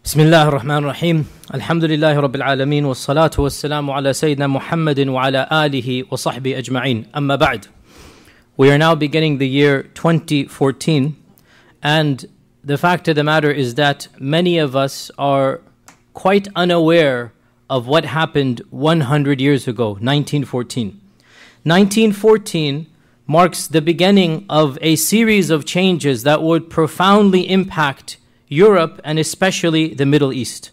بسم الله الرحمن الرحيم الحمد لله رب العالمين والصلاة والسلام على سيدنا محمد وعلى آله وصحبه أجمعين أما بعد. We are now beginning the year 2014, and the fact of the matter is that many of us are quite unaware of what happened 100 years ago, 1914. 1914 marks the beginning of a series of changes that would profoundly impact Europe and especially the Middle East.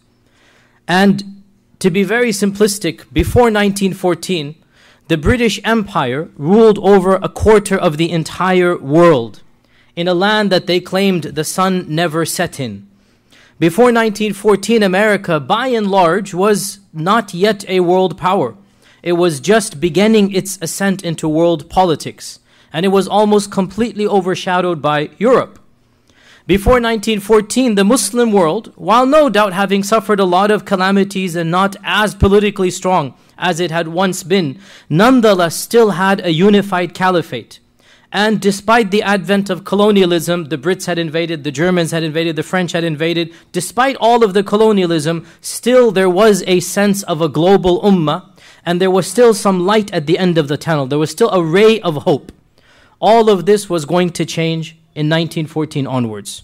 And to be very simplistic, before 1914, the British Empire ruled over a quarter of the entire world in a land that they claimed the sun never set in. Before 1914, America, by and large, was not yet a world power. It was just beginning its ascent into world politics, and it was almost completely overshadowed by Europe. Before 1914, the Muslim world, while no doubt having suffered a lot of calamities and not as politically strong as it had once been, nonetheless still had a unified caliphate. And despite the advent of colonialism, the Brits had invaded, the Germans had invaded, the French had invaded, despite all of the colonialism, still there was a sense of a global ummah, and there was still some light at the end of the tunnel. There was still a ray of hope. All of this was going to change in 1914 onwards.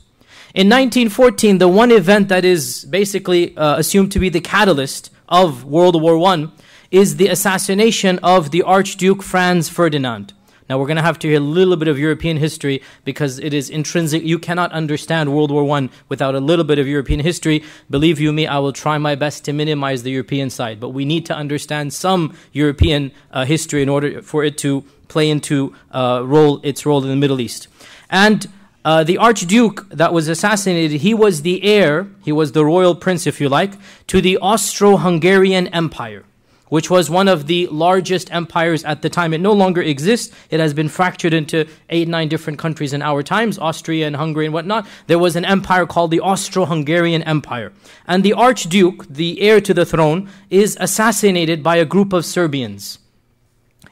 In 1914, the one event that is basically assumed to be the catalyst of World War I is the assassination of the Archduke Franz Ferdinand. Now we're going to have to hear a little bit of European history because it is intrinsic. You cannot understand World War I without a little bit of European history. Believe you me, I will try my best to minimize the European side. But we need to understand some European history in order for it to play into its role in the Middle East. And the Archduke that was assassinated, he was the heir, he was the royal prince, if you like, to the Austro-Hungarian Empire, which was one of the largest empires at the time. It no longer exists. It has been fractured into 8-9 different countries in our times, Austria and Hungary and whatnot. There was an empire called the Austro-Hungarian Empire. And the Archduke, the heir to the throne, is assassinated by a group of Serbians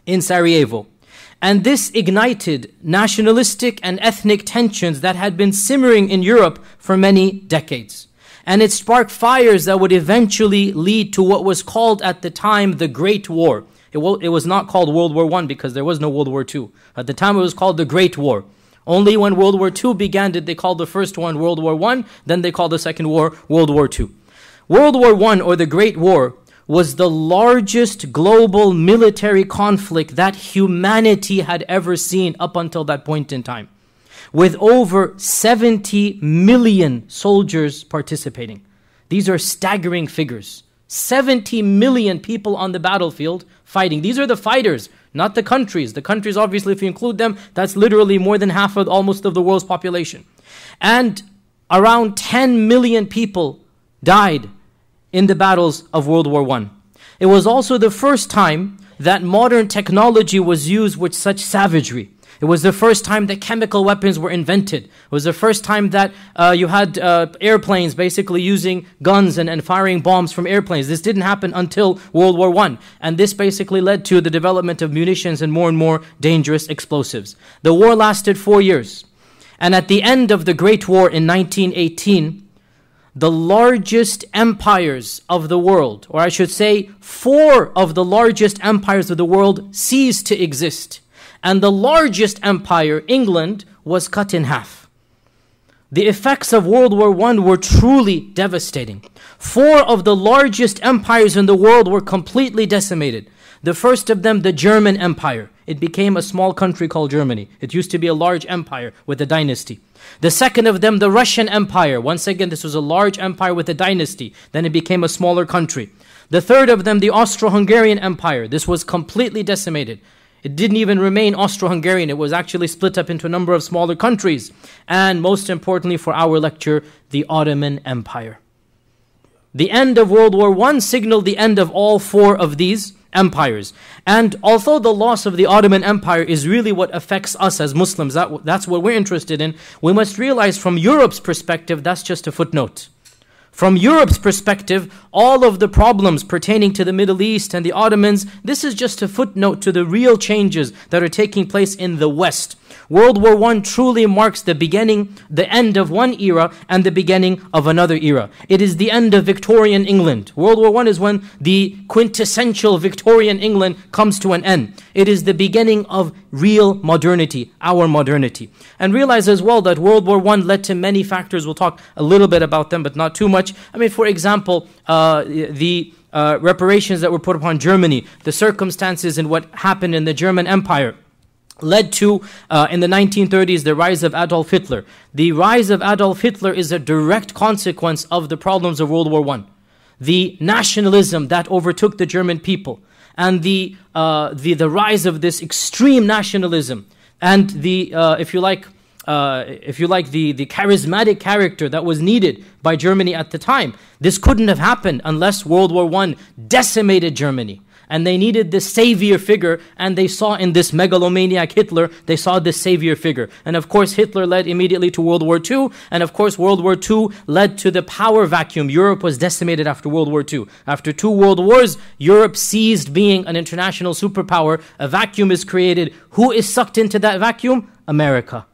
in Sarajevo. And this ignited nationalistic and ethnic tensions that had been simmering in Europe for many decades. And it sparked fires that would eventually lead to what was called at the time the Great War. It was not called World War I because there was no World War II. At the time it was called the Great War. Only when World War II began did they call the first one World War I, then they called the second war World War II. World War I, or the Great War, was the largest global military conflict that humanity had ever seen up until that point in time, with over 70 million soldiers participating. These are staggering figures. 70 million people on the battlefield fighting. These are the fighters, not the countries. The countries, obviously, if you include them, that's literally more than half of almost of the world's population. And around 10 million people died in the battles of World War I. It was also the first time that modern technology was used with such savagery. It was the first time that chemical weapons were invented. It was the first time that you had airplanes basically using guns and firing bombs from airplanes. This didn't happen until World War I. And this basically led to the development of munitions and more dangerous explosives. The war lasted 4 years. And at the end of the Great War in 1918, the largest empires of the world, or I should say 4 of the largest empires of the world, ceased to exist. And the largest empire, England, was cut in half. The effects of World War I were truly devastating. 4 of the largest empires in the world were completely decimated. The first of them, the German Empire. It became a small country called Germany. It used to be a large empire with a dynasty. The second of them, the Russian Empire. Once again, this was a large empire with a dynasty. Then it became a smaller country. The third of them, the Austro-Hungarian Empire. This was completely decimated. It didn't even remain Austro-Hungarian. It was actually split up into a number of smaller countries. And most importantly for our lecture, the Ottoman Empire. The end of World War I signaled the end of all 4 of these empires. And although the loss of the Ottoman Empire is really what affects us as Muslims, that's what we're interested in, we must realize from Europe's perspective, that's just a footnote. From Europe's perspective, all of the problems pertaining to the Middle East and the Ottomans, this is just a footnote to the real changes that are taking place in the West. World War I truly marks the beginning, the end of one era and the beginning of another era. It is the end of Victorian England. World War I is when the quintessential Victorian England comes to an end. It is the beginning of real modernity, our modernity. And realize as well that World War I led to many factors. We'll talk a little bit about them, but not too much. I mean, for example, the reparations that were put upon Germany, the circumstances and what happened in the German Empire, led to, in the 1930s, the rise of Adolf Hitler. The rise of Adolf Hitler is a direct consequence of the problems of World War I. The nationalism that overtook the German people, and the rise of this extreme nationalism, and the charismatic character that was needed by Germany at the time. This couldn't have happened unless World War I decimated Germany. And they needed this savior figure, and they saw in this megalomaniac Hitler, they saw this savior figure. And of course, Hitler led immediately to World War II, and of course, World War II led to the power vacuum. Europe was decimated after World War II. After 2 world wars, Europe ceased being an international superpower. A vacuum is created. Who is sucked into that vacuum? America.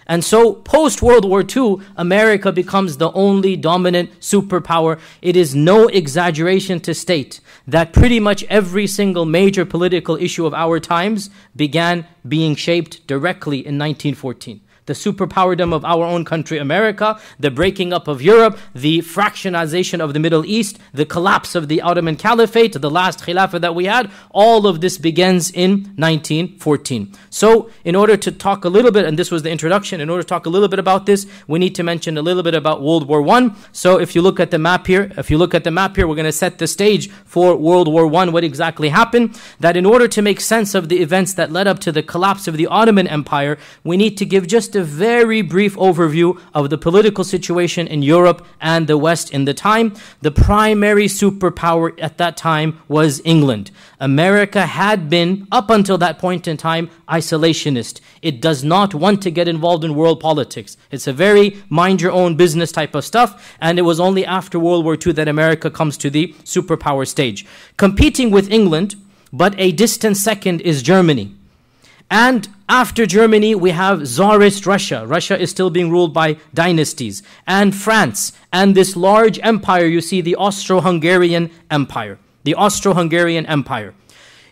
And so, post-World War II, America becomes the only dominant superpower. It is no exaggeration to state that pretty much every single major political issue of our times began being shaped directly in 1914. The superpowerdom of our own country, America, the breaking up of Europe, the fractionization of the Middle East, the collapse of the Ottoman Caliphate, the last Khilafah that we had, all of this begins in 1914. So, in order to talk a little bit, and this was the introduction, in order to talk a little bit about this, we need to mention a little bit about World War I. So, if you look at the map here, we're going to set the stage for World War I, what exactly happened. That in order to make sense of the events that led up to the collapse of the Ottoman Empire, we need to give just a very brief overview of the political situation in Europe and the West in the time. The primary superpower at that time was England. America had been, up until that point in time, isolationist. It does not want to get involved in world politics. It's a very mind-your-own business type of stuff, and it was only after World War II that America comes to the superpower stage. Competing with England, but a distant second, is Germany. And after Germany, we have Tsarist Russia. Russia is still being ruled by dynasties. And France, and this large empire, you see, the Austro-Hungarian Empire. The Austro-Hungarian Empire.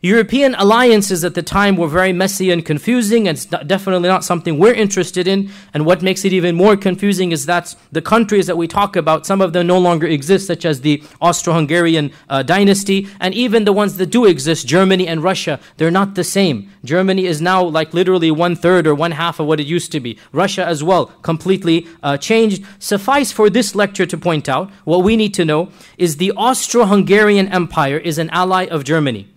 European alliances at the time were very messy and confusing, and it's definitely not something we're interested in. And what makes it even more confusing is that the countries that we talk about, some of them no longer exist, such as the Austro-Hungarian dynasty, and even the ones that do exist, Germany and Russia, they're not the same. Germany is now like literally 1/3 or 1/2 of what it used to be. Russia as well, completely changed. Suffice for this lecture to point out, what we need to know is the Austro-Hungarian Empire is an ally of Germany.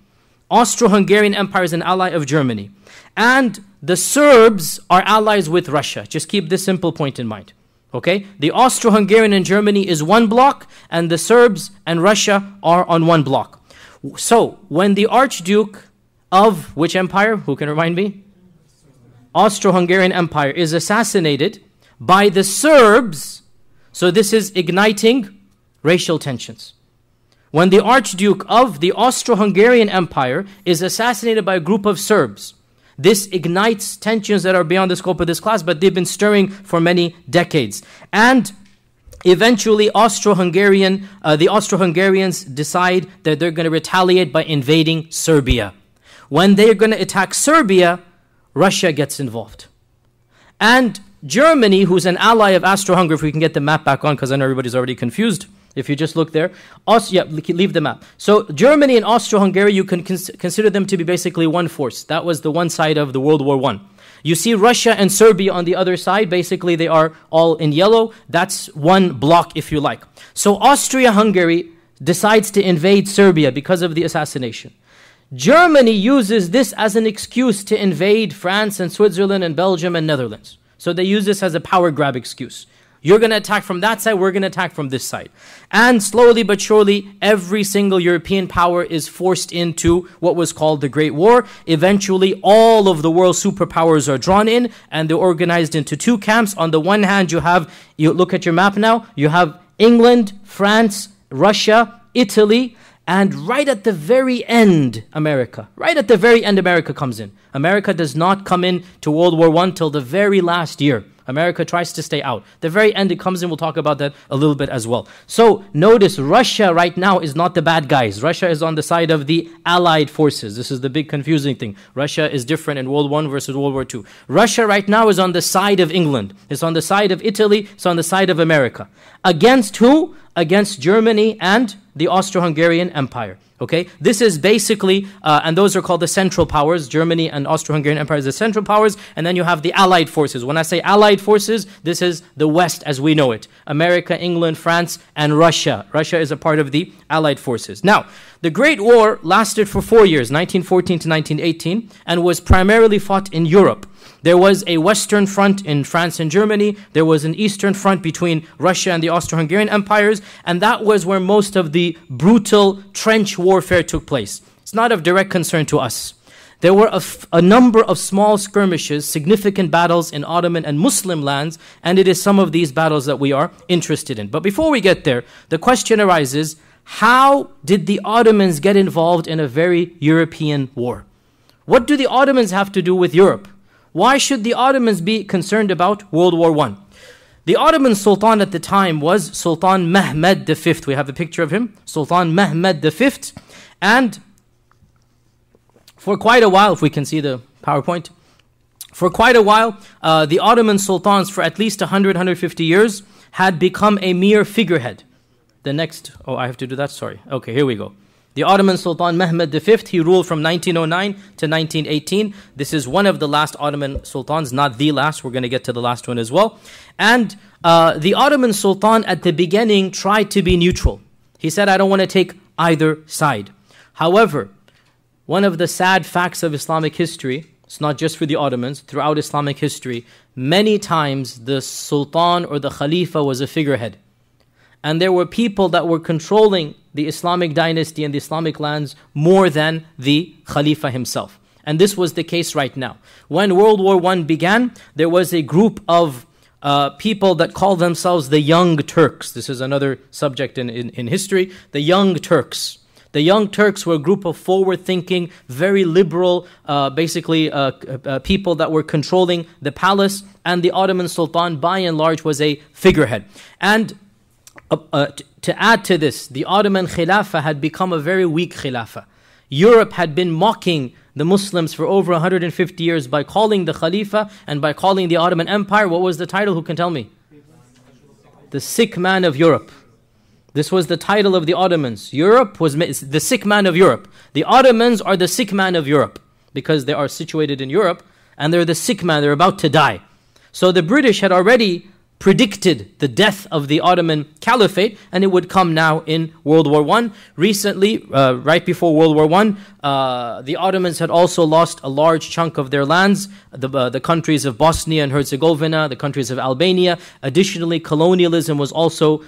Austro-Hungarian Empire is an ally of Germany. And the Serbs are allies with Russia. Just keep this simple point in mind. Okay? The Austro-Hungarian and Germany is one block, and the Serbs and Russia are on one block. So, when the Archduke of which empire? Who can remind me? Austro-Hungarian Empire is assassinated by the Serbs. So this is igniting racial tensions. When the Archduke of the Austro-Hungarian Empire is assassinated by a group of Serbs, this ignites tensions that are beyond the scope of this class, but they've been stirring for many decades. And eventually, the Austro-Hungarians decide that they're going to retaliate by invading Serbia. When they're going to attack Serbia, Russia gets involved. And Germany, who's an ally of Austro-Hungary, if we can get the map back on, because I know everybody's already confused. If you just look there, leave the map. So Germany and Austro-Hungary, you can consider them to be basically one force. That was the one side of the World War I. You see Russia and Serbia on the other side. Basically, they are all in yellow. That's one block, if you like. So Austria-Hungary decides to invade Serbia because of the assassination. Germany uses this as an excuse to invade France and Switzerland and Belgium and Netherlands. So they use this as a power grab excuse. You're going to attack from that side, we're going to attack from this side. And slowly but surely, every single European power is forced into what was called the Great War. Eventually, all of the world superpowers are drawn in, and they're organized into two camps. On the one hand, you look at your map now, you have England, France, Russia, Italy, and right at the very end, America. Right at the very end, America comes in. America does not come in to World War I till the very last year. America tries to stay out. The very end it comes in, we'll talk about that a little bit as well. So notice Russia right now is not the bad guys. Russia is on the side of the Allied forces. This is the big confusing thing. Russia is different in World War I versus World War II. Russia right now is on the side of England. It's on the side of Italy. It's on the side of America. Against who? Against Germany and the Austro-Hungarian Empire. Okay, this is basically, and those are called the Central Powers. Germany and Austro-Hungarian Empire is the Central Powers, and then you have the Allied forces. When I say Allied forces, this is the West as we know it. America, England, France, and Russia. Russia is a part of the Allied forces. Now, the Great War lasted for 4 years, 1914 to 1918, and was primarily fought in Europe. There was a Western front in France and Germany. There was an Eastern front between Russia and the Austro-Hungarian empires. And that was where most of the brutal trench warfare took place. It's not of direct concern to us. There were a number of small skirmishes, significant battles in Ottoman and Muslim lands. And it is some of these battles that we are interested in. But before we get there, the question arises, how did the Ottomans get involved in a very European war? What do the Ottomans have to do with Europe? Why should the Ottomans be concerned about World War I? The Ottoman Sultan at the time was Sultan Mehmed V. We have a picture of him, Sultan Mehmed V. And for quite a while, if we can see the PowerPoint, for quite a while, the Ottoman Sultans, for at least 100, 150 years, had become a mere figurehead. The next, I have to do that, sorry. Okay, here we go. The Ottoman Sultan Mehmed V, he ruled from 1909 to 1918. This is one of the last Ottoman sultans, not the last. We're going to get to the last one as well. And the Ottoman Sultan at the beginning tried to be neutral. He said, I don't want to take either side. However, one of the sad facts of Islamic history, it's not just for the Ottomans, throughout Islamic history, many times the Sultan or the Khalifa was a figurehead. And there were people that were controlling the Islamic dynasty and the Islamic lands more than the Khalifa himself. And this was the case right now. When World War I began, there was a group of people that called themselves the Young Turks. This is another subject in history. The Young Turks. The Young Turks were a group of forward-thinking, very liberal, people that were controlling the palace. And the Ottoman Sultan, by and large, was a figurehead. And to add to this, the Ottoman Khilafah had become a very weak Khilafah. Europe had been mocking the Muslims for over 150 years by calling the Khalifa and by calling the Ottoman Empire. What was the title? Who can tell me? The sick man of Europe. This was the title of the Ottomans. Europe was the sick man of Europe. The Ottomans are the sick man of Europe because they are situated in Europe and they're the sick man, they're about to die. So the British had already predicted the death of the Ottoman Caliphate, and it would come now in World War I. Recently, right before World War I, the Ottomans had also lost a large chunk of their lands, the countries of Bosnia and Herzegovina, the countries of Albania. Additionally, colonialism was also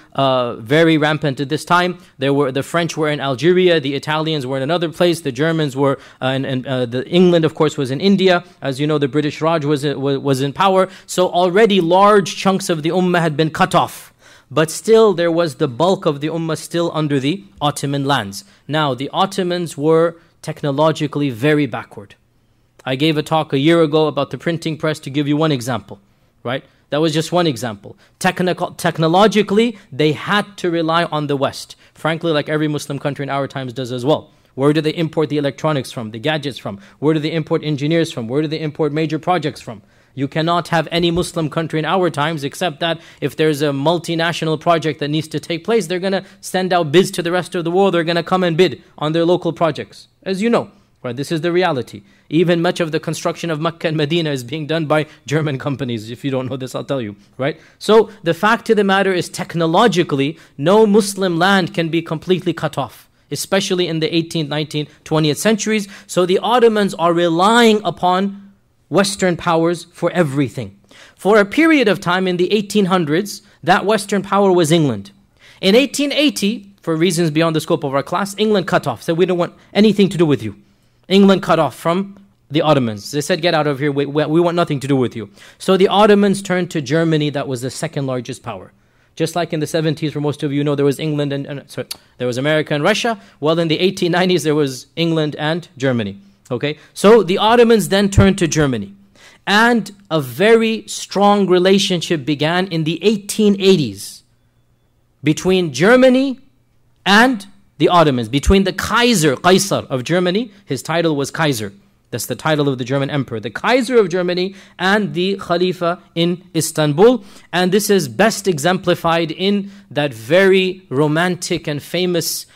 very rampant at this time. The French were in Algeria, the Italians were in another place, the Germans were, England, of course, was in India. As you know, the British Raj was in power. So already large chunks of the Ummah had been cut off. But still, there was the bulk of the Ummah still under the Ottoman lands. Now, the Ottomans were technologically very backward. I gave a talk a year ago about the printing press to give you one example, right? That was just one example. Technologically, they had to rely on the West. Frankly, like every Muslim country in our times does as well. Where do they import the electronics from, the gadgets from? Where do they import engineers from? Where do they import major projects from? You cannot have any Muslim country in our times except that if there's a multinational project that needs to take place, they're going to send out bids to the rest of the world. They're going to come and bid on their local projects. As you know, right? This is the reality. Even much of the construction of Mecca and Medina is being done by German companies. If you don't know this, I'll tell you, right? So the fact of the matter is technologically, no Muslim land can be completely cut off, especially in the 18th, 19th, 20th centuries. So the Ottomans are relying upon Western powers for everything. For a period of time in the 1800s, that Western power was England. In 1880, for reasons beyond the scope of our class, England cut off, said we don't want anything to do with you. England cut off from the Ottomans. They said, get out of here, we want nothing to do with you. So the Ottomans turned to Germany, that was the second largest power. Just like in the 70s, for most of you know, there was England and there was America and Russia. Well, in the 1890s, there was England and Germany. Okay, so the Ottomans then turned to Germany. And a very strong relationship began in the 1880s between Germany and the Ottomans, between the Kaisar of Germany. His title was Kaiser. That's the title of the German emperor. The Kaiser of Germany and the Khalifa in Istanbul. And this is best exemplified in that very romantic and famous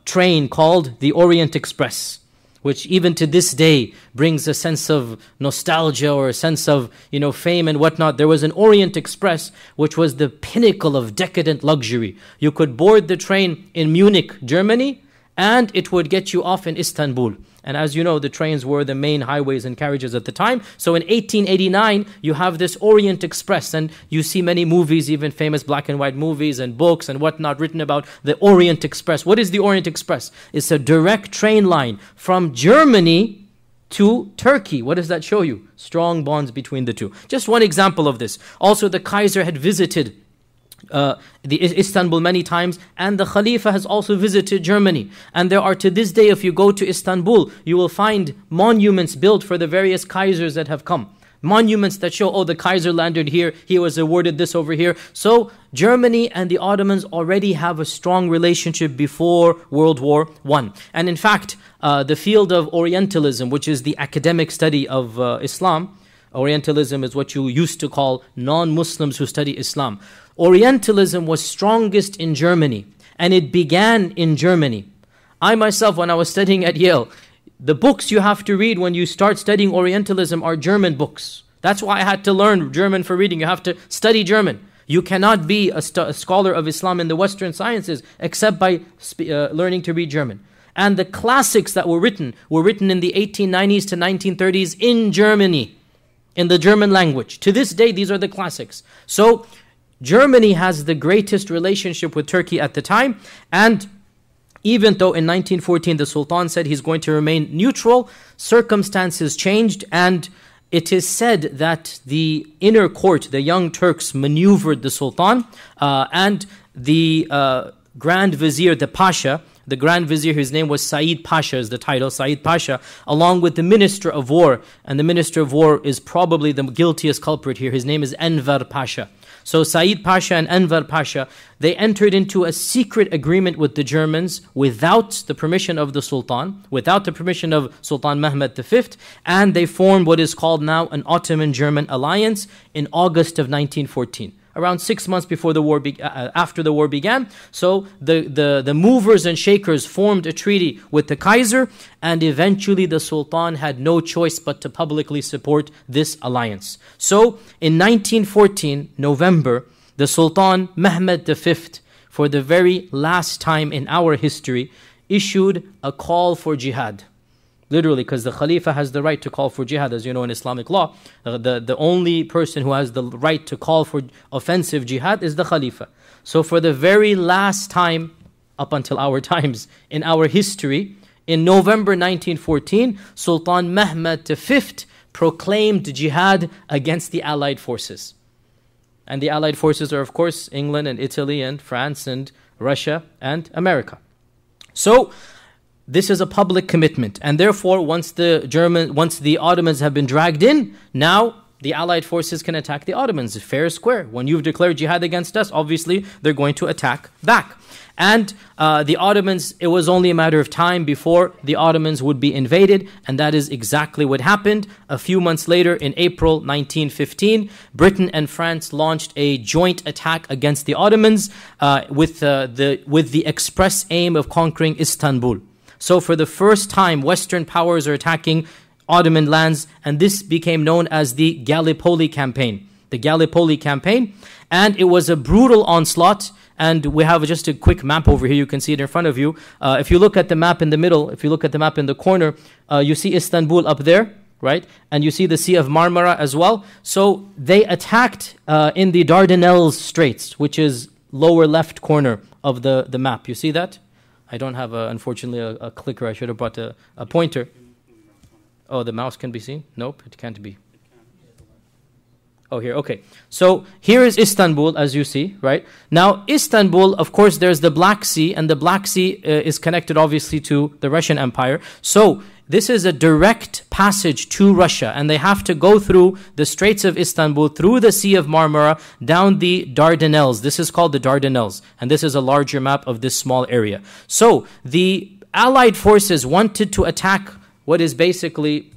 train called the Orient Express, which even to this day brings a sense of nostalgia or a sense of, fame and whatnot. There was an Orient Express, which was the pinnacle of decadent luxury. You could board the train in Munich, Germany, and it would get you off in Istanbul. And as you know, the trains were the main highways and carriages at the time. So in 1889, you have this Orient Express, and you see many movies, even famous black and white movies and books and whatnot written about the Orient Express. What is the Orient Express? It's a direct train line from Germany to Turkey. What does that show you? Strong bonds between the two. Just one example of this. Also, the Kaiser had visited the Istanbul many times, and the Khalifa has also visited Germany. And there are, to this day, if you go to Istanbul, you will find monuments built for the various Kaisers that have come. Monuments that show, the Kaiser landed here, he was awarded this over here. So Germany and the Ottomans already have a strong relationship before World War I. And in fact, the field of Orientalism, which is the academic study of Islam, Orientalism is what you used to call non-Muslims who study Islam. Orientalism was strongest in Germany, and it began in Germany. I myself, when I was studying at Yale, the books you have to read when you start studying Orientalism are German books. That's why I had to learn German for reading. You have to study German. You cannot be a scholar of Islam in the Western sciences except by learning to read German. And the classics that were written in the 1890s to 1930s in Germany, in the German language. To this day, these are the classics. So Germany has the greatest relationship with Turkey at the time, and even though in 1914 the Sultan said he's going to remain neutral, circumstances changed, and it is said that the inner court, the Young Turks, maneuvered the Sultan, and the Grand Vizier, the Pasha, the Grand Vizier, his name was Said Pasha, is the title, Said Pasha, along with the Minister of War, and the Minister of War is probably the guiltiest culprit here. His name is Enver Pasha. So Said Pasha and Enver Pasha, they entered into a secret agreement with the Germans without the permission of the Sultan, without the permission of Sultan Mehmed V, and they formed what is called now an Ottoman-German alliance in August of 1914. Around 6 months before the war, after the war began. So the movers and shakers formed a treaty with the Kaiser, and eventually the Sultan had no choice but to publicly support this alliance. So in 1914, November, the Sultan Mehmed V, for the very last time in our history, issued a call for jihad. Literally, because the Khalifa has the right to call for jihad, as you know, in Islamic law. The only person who has the right to call for offensive jihad is the Khalifa. So for the very last time, up until our times, in our history, in November 1914, Sultan Mehmed V proclaimed jihad against the Allied forces. And the Allied forces are, of course, England and Italy and France and Russia and America. So this is a public commitment, and therefore once the Ottomans have been dragged in, now the Allied forces can attack the Ottomans, fair square. When you've declared jihad against us, obviously they're going to attack back. And the Ottomans, it was only a matter of time before the Ottomans would be invaded, and that is exactly what happened. A few months later, in April 1915, Britain and France launched a joint attack against the Ottomans with the express aim of conquering Istanbul. So for the first time, Western powers are attacking Ottoman lands, and this became known as the Gallipoli campaign. The Gallipoli campaign, and it was a brutal onslaught. And we have just a quick map over here. You can see it in front of you. If you look at the map in the middle, if you look at the map in the corner, you see Istanbul up there, right? And you see the Sea of Marmara as well. So they attacked in the Dardanelles Straits, which is lower left corner of the map. You see that? I don't have, unfortunately, a clicker. I should have brought a pointer. Oh, the mouse can be seen? Nope, it can't be. Oh, here, okay. So here is Istanbul, as you see, right? Now, Istanbul, of course, there's the Black Sea, and the Black Sea is connected, obviously, to the Russian Empire. So this is a direct passage to Russia, and they have to go through the Straits of Istanbul, through the Sea of Marmara, down the Dardanelles. This is called the Dardanelles, and this is a larger map of this small area. So the Allied forces wanted to attack what is basically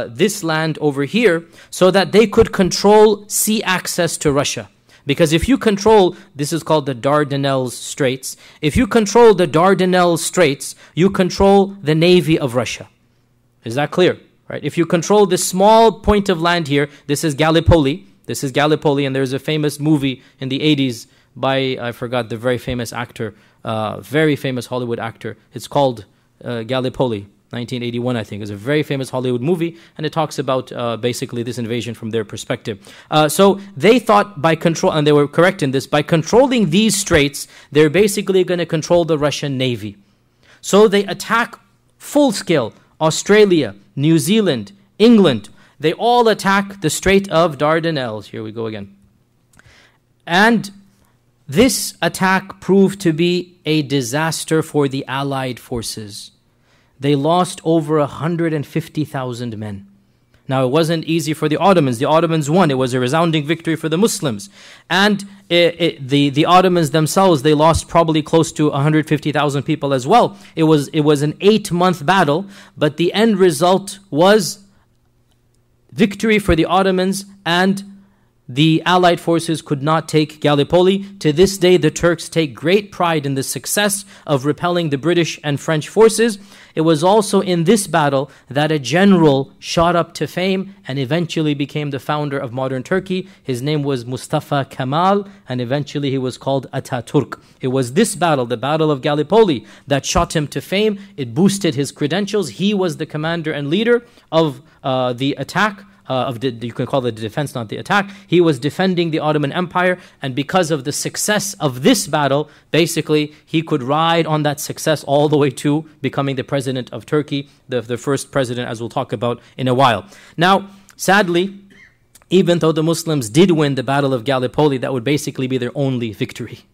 this land over here, so that they could control sea access to Russia. Because if you control, this is called the Dardanelles Straits, if you control the Dardanelles Straits, you control the navy of Russia. Is that clear? Right? If you control this small point of land here, this is Gallipoli. This is Gallipoli, and there's a famous movie in the 80s by, I forgot the very famous actor, very famous Hollywood actor. It's called Gallipoli. 1981, I think, is a very famous Hollywood movie, and it talks about basically this invasion from their perspective. So they thought by control, and they were correct in this, by controlling these straits, they're basically going to control the Russian Navy. So they attack full scale Australia, New Zealand, England. They all attack the Strait of Dardanelles. Here we go again. And this attack proved to be a disaster for the Allied forces. They lost over 150,000 men. Now, it wasn't easy for the Ottomans. The Ottomans won. It was a resounding victory for the Muslims. And the Ottomans themselves, they lost probably close to 150,000 people as well. It was an 8-month battle, but the end result was victory for the Ottomans, and the Allied forces could not take Gallipoli. To this day, the Turks take great pride in the success of repelling the British and French forces. It was also in this battle that a general shot up to fame and eventually became the founder of modern Turkey. His name was Mustafa Kemal, and eventually he was called Ataturk. It was this battle, the Battle of Gallipoli, that shot him to fame. It boosted his credentials. He was the commander and leader of the attack. You can call it the defense, not the attack. He was defending the Ottoman Empire, and because of the success of this battle, basically he could ride on that success all the way to becoming the president of Turkey, the first president, as we'll talk about in a while. Now, sadly, even though the Muslims did win the Battle of Gallipoli, that would basically be their only victory.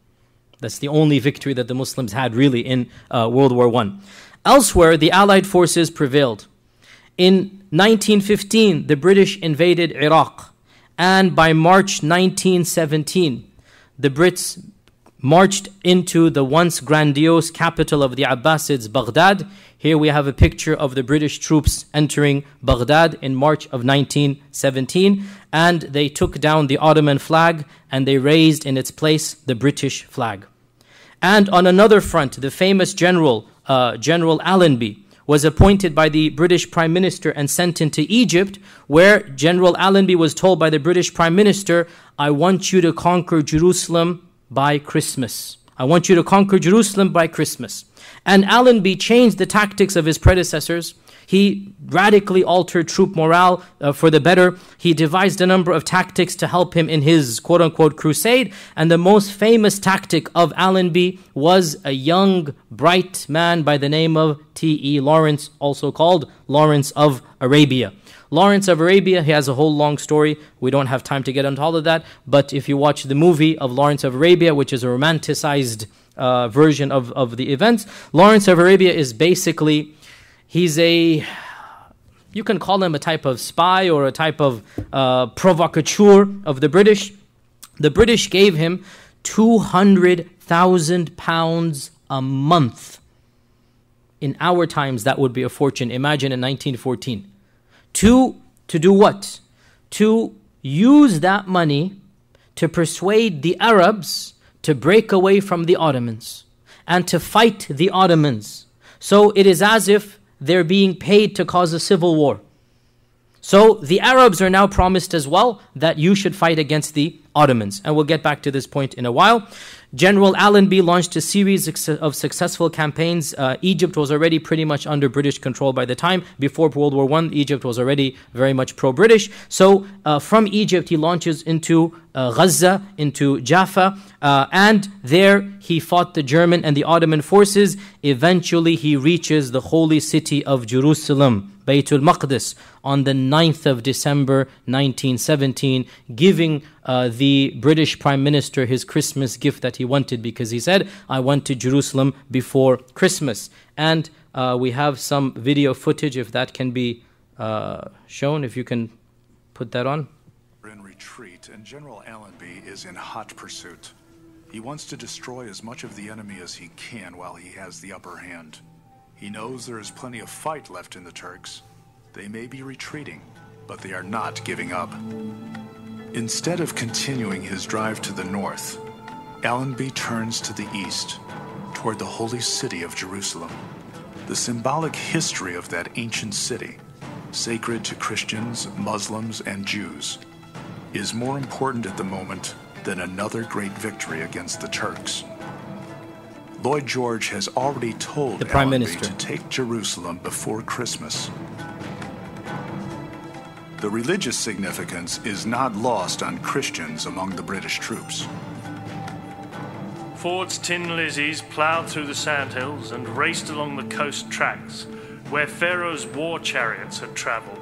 That's the only victory that the Muslims had really in World War I. Elsewhere, the Allied forces prevailed. In 1915, the British invaded Iraq, and by March 1917, the Brits marched into the once grandiose capital of the Abbasids, Baghdad. Here we have a picture of the British troops entering Baghdad in March of 1917, and they took down the Ottoman flag and they raised in its place the British flag. And on another front, the famous General Allenby was appointed by the British Prime Minister and sent into Egypt, where General Allenby was told by the British Prime Minister, I want you to conquer Jerusalem by Christmas. I want you to conquer Jerusalem by Christmas. And Allenby changed the tactics of his predecessors. He radically altered troop morale for the better. He devised a number of tactics to help him in his quote-unquote crusade. And the most famous tactic of Allenby was a young, bright man by the name of T.E. Lawrence, also called Lawrence of Arabia. Lawrence of Arabia, he has a whole long story. We don't have time to get into all of that. But if you watch the movie of Lawrence of Arabia, which is a romanticized version of the events, Lawrence of Arabia is basically... you can call him a type of spy or a type of provocateur of the British. The British gave him £200,000 a month. In our times, that would be a fortune. Imagine in 1914. To do what? To use that money to persuade the Arabs to break away from the Ottomans and to fight the Ottomans. So it is as if they're being paid to cause a civil war. So the Arabs are now promised as well that you should fight against the Ottomans. And we'll get back to this point in a while. General Allenby launched a series of successful campaigns. Egypt was already pretty much under British control by the time. Before World War I, Egypt was already very much pro-British. So from Egypt, he launches into Gaza, into Jaffa, and there he fought the German and the Ottoman forces. Eventually, he reaches the holy city of Jerusalem, Baytul Maqdis on the 9th of December 1917, giving the British Prime Minister his Christmas gift that he wanted, because he said, I went to Jerusalem before Christmas. And we have some video footage, if that can be shown, if you can put that on. In retreat, and General Allenby is in hot pursuit. He wants to destroy as much of the enemy as he can while he has the upper hand. He knows there is plenty of fight left in the Turks. They may be retreating, but they are not giving up. Instead of continuing his drive to the north, Allenby turns to the east, toward the holy city of Jerusalem. The symbolic history of that ancient city, sacred to Christians, Muslims, and Jews, is more important at the moment than another great victory against the Turks. Lloyd George has already told the Prime Allenby Minister to take Jerusalem before Christmas. The religious significance is not lost on Christians among the British troops. Ford's Tin Lizzies ploughed through the sandhills and raced along the coast tracks where Pharaoh's war chariots had travelled.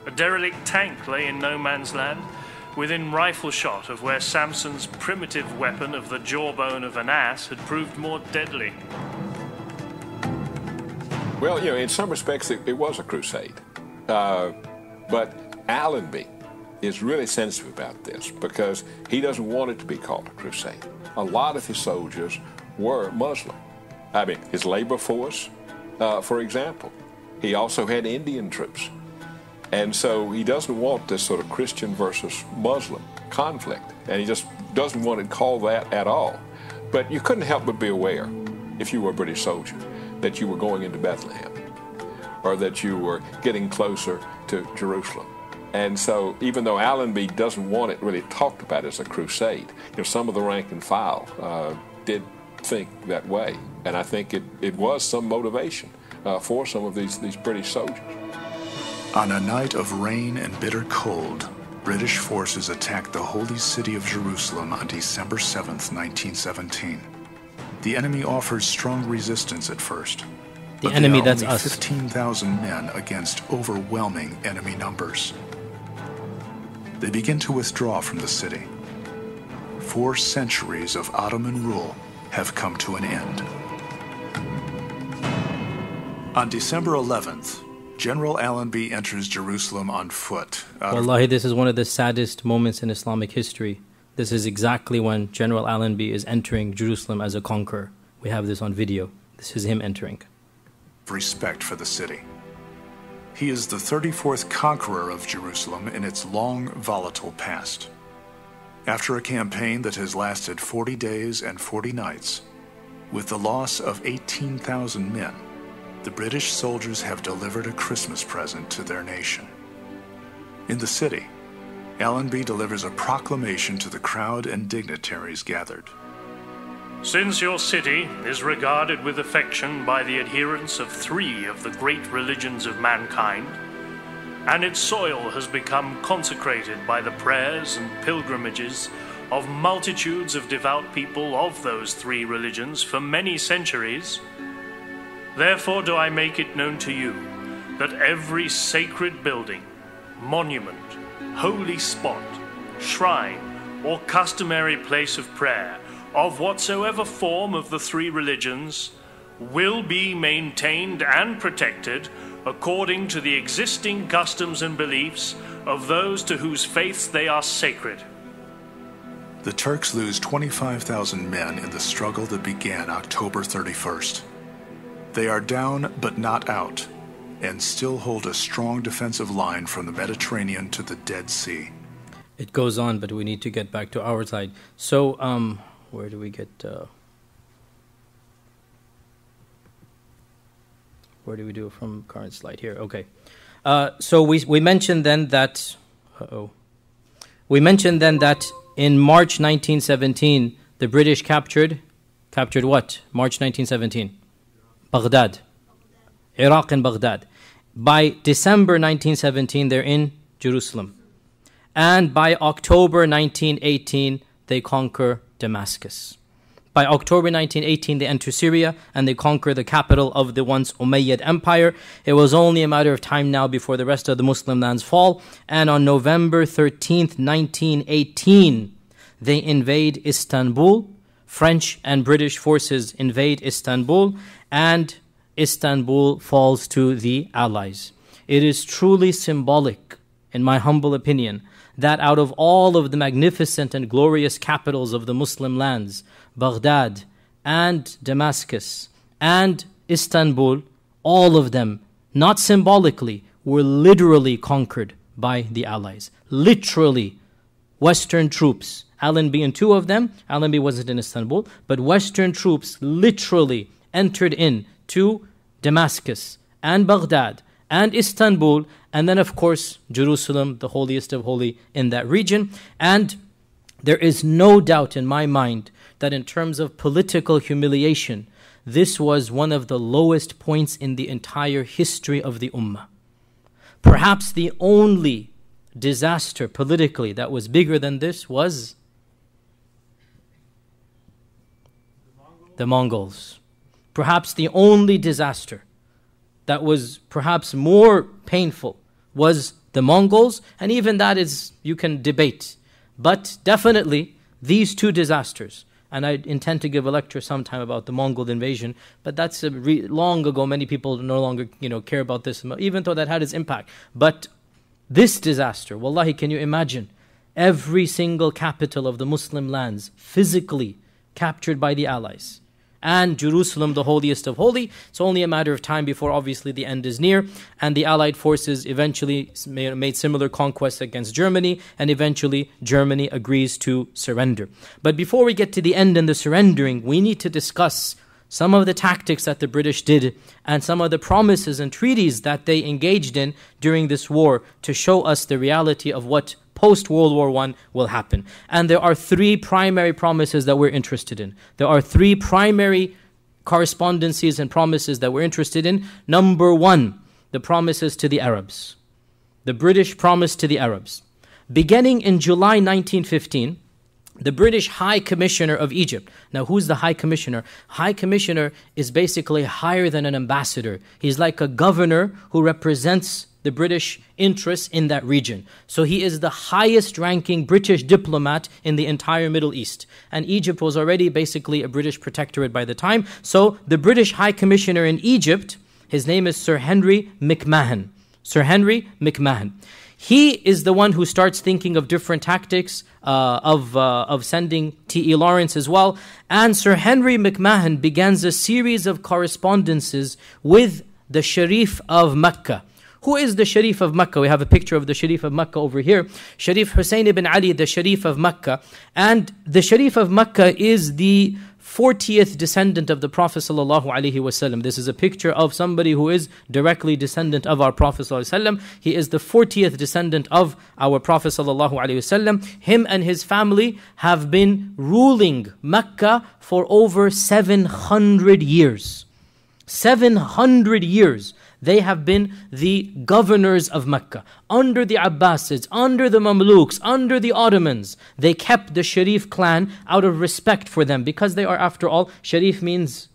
A derelict tank lay in no man's land, within rifle shot of where Samson's primitive weapon of the jawbone of an ass had proved more deadly. Well, in some respects it was a crusade. But Allenby is really sensitive about this because he doesn't want it to be called a crusade. A lot of his soldiers were Muslim. I mean, his labor force, for example. He also had Indian troops. And so he doesn't want this sort of Christian versus Muslim conflict. And he just doesn't want to call that at all. But you couldn't help but be aware, if you were a British soldier, that you were going into Bethlehem or that you were getting closer to Jerusalem. And so even though Allenby doesn't want it really talked about as a crusade, some of the rank and file did think that way. And I think it was some motivation for some of these British soldiers. On a night of rain and bitter cold, British forces attacked the holy city of Jerusalem on December 7th, 1917. The enemy offers strong resistance at first. The enemy, that's only us. 15,000 men against overwhelming enemy numbers. They begin to withdraw from the city. 4 centuries of Ottoman rule have come to an end. On December 11th, General Allenby enters Jerusalem on foot. Wallahi, this is one of the saddest moments in Islamic history. This is exactly when General Allenby is entering Jerusalem as a conqueror. We have this on video. This is him entering. Respect for the city. He is the 34th conqueror of Jerusalem in its long, volatile past. After a campaign that has lasted 40 days and 40 nights, with the loss of 18,000 men, the British soldiers have delivered a Christmas present to their nation. In the city, Allenby delivers a proclamation to the crowd and dignitaries gathered. Since your city is regarded with affection by the adherents of 3 of the great religions of mankind, and its soil has become consecrated by the prayers and pilgrimages of multitudes of devout people of those 3 religions for many centuries, therefore do I make it known to you that every sacred building, monument, holy spot, shrine, or customary place of prayer, of whatsoever form of the 3 religions, will be maintained and protected according to the existing customs and beliefs of those to whose faiths they are sacred. The Turks lose 25,000 men in the struggle that began October 31st. They are down but not out, and still hold a strong defensive line from the Mediterranean to the Dead Sea. It goes on, but we need to get back to our side. So, where do we get... where do we do it from current slide here? Okay. So we mentioned then that... We mentioned then that in March 1917, the British captured what? March 1917. Baghdad. Iraq and Baghdad. By December 1917, they're in Jerusalem. And by October 1918, they conquer Damascus. By October 1918, they enter Syria and they conquer the capital of the once Umayyad Empire. It was only a matter of time now before the rest of the Muslim lands fall. And on November 13th, 1918, they invade Istanbul. French and British forces invade Istanbul, and Istanbul falls to the Allies. It is truly symbolic, in my humble opinion, that out of all of the magnificent and glorious capitals of the Muslim lands, Baghdad and Damascus and Istanbul, all of them, not symbolically, were literally conquered by the Allies. Literally, Western troops, Allenby and two of them, Allenby wasn't in Istanbul, but Western troops literally entered into Damascus and Baghdad and Istanbul, and then of course Jerusalem, the holiest of holy in that region. And there is no doubt in my mind that in terms of political humiliation, this was one of the lowest points in the entire history of the Ummah. Perhaps the only disaster politically that was bigger than this was the Mongols. Perhaps the only disaster that was perhaps more painful was the Mongols, and even that is, you can debate. But definitely these two disasters, and I intend to give a lecture sometime about the Mongol invasion, but that's long ago. Many people no longer care about this, even though that had its impact. But this disaster, wallahi, can you imagine every single capital of the Muslim lands physically captured by the Allies? And Jerusalem, the holiest of holy, it's only a matter of time before obviously the end is near, and the Allied forces eventually made similar conquests against Germany, and eventually Germany agrees to surrender. But before we get to the end and the surrendering, we need to discuss some of the tactics that the British did and some of the promises and treaties that they engaged in during this war to show us the reality of what post-World War I will happen. And there are three primary promises that we're interested in. There are three primary correspondences and promises that we're interested in. Number one, the promises to the Arabs. The British promise to the Arabs. Beginning in July 1915, the British High Commissioner of Egypt. Now, who's the High Commissioner? High Commissioner is basically higher than an ambassador. He's like a governor who represents the British interests in that region. So he is the highest ranking British diplomat in the entire Middle East. And Egypt was already basically a British protectorate by the time. So the British High Commissioner in Egypt, his name is Sir Henry McMahon. Sir Henry McMahon. He is the one who starts thinking of different tactics of sending T.E. Lawrence as well. And Sir Henry McMahon begins a series of correspondences with the Sharif of Mecca. Who is the Sharif of Mecca? We have a picture of the Sharif of Mecca over here. Sharif Hussein ibn Ali, the Sharif of Mecca. And the Sharif of Mecca is the 40th descendant of the Prophet ﷺ. This is a picture of somebody who is directly descendant of our Prophet ﷺ. He is the 40th descendant of our Prophet ﷺ. Him and his family have been ruling Mecca for over 700 years. 700 years. They have been the governors of Mecca. Under the Abbasids, under the Mamluks, under the Ottomans, they kept the Sharif clan out of respect for them, because they are, after all, Sharif means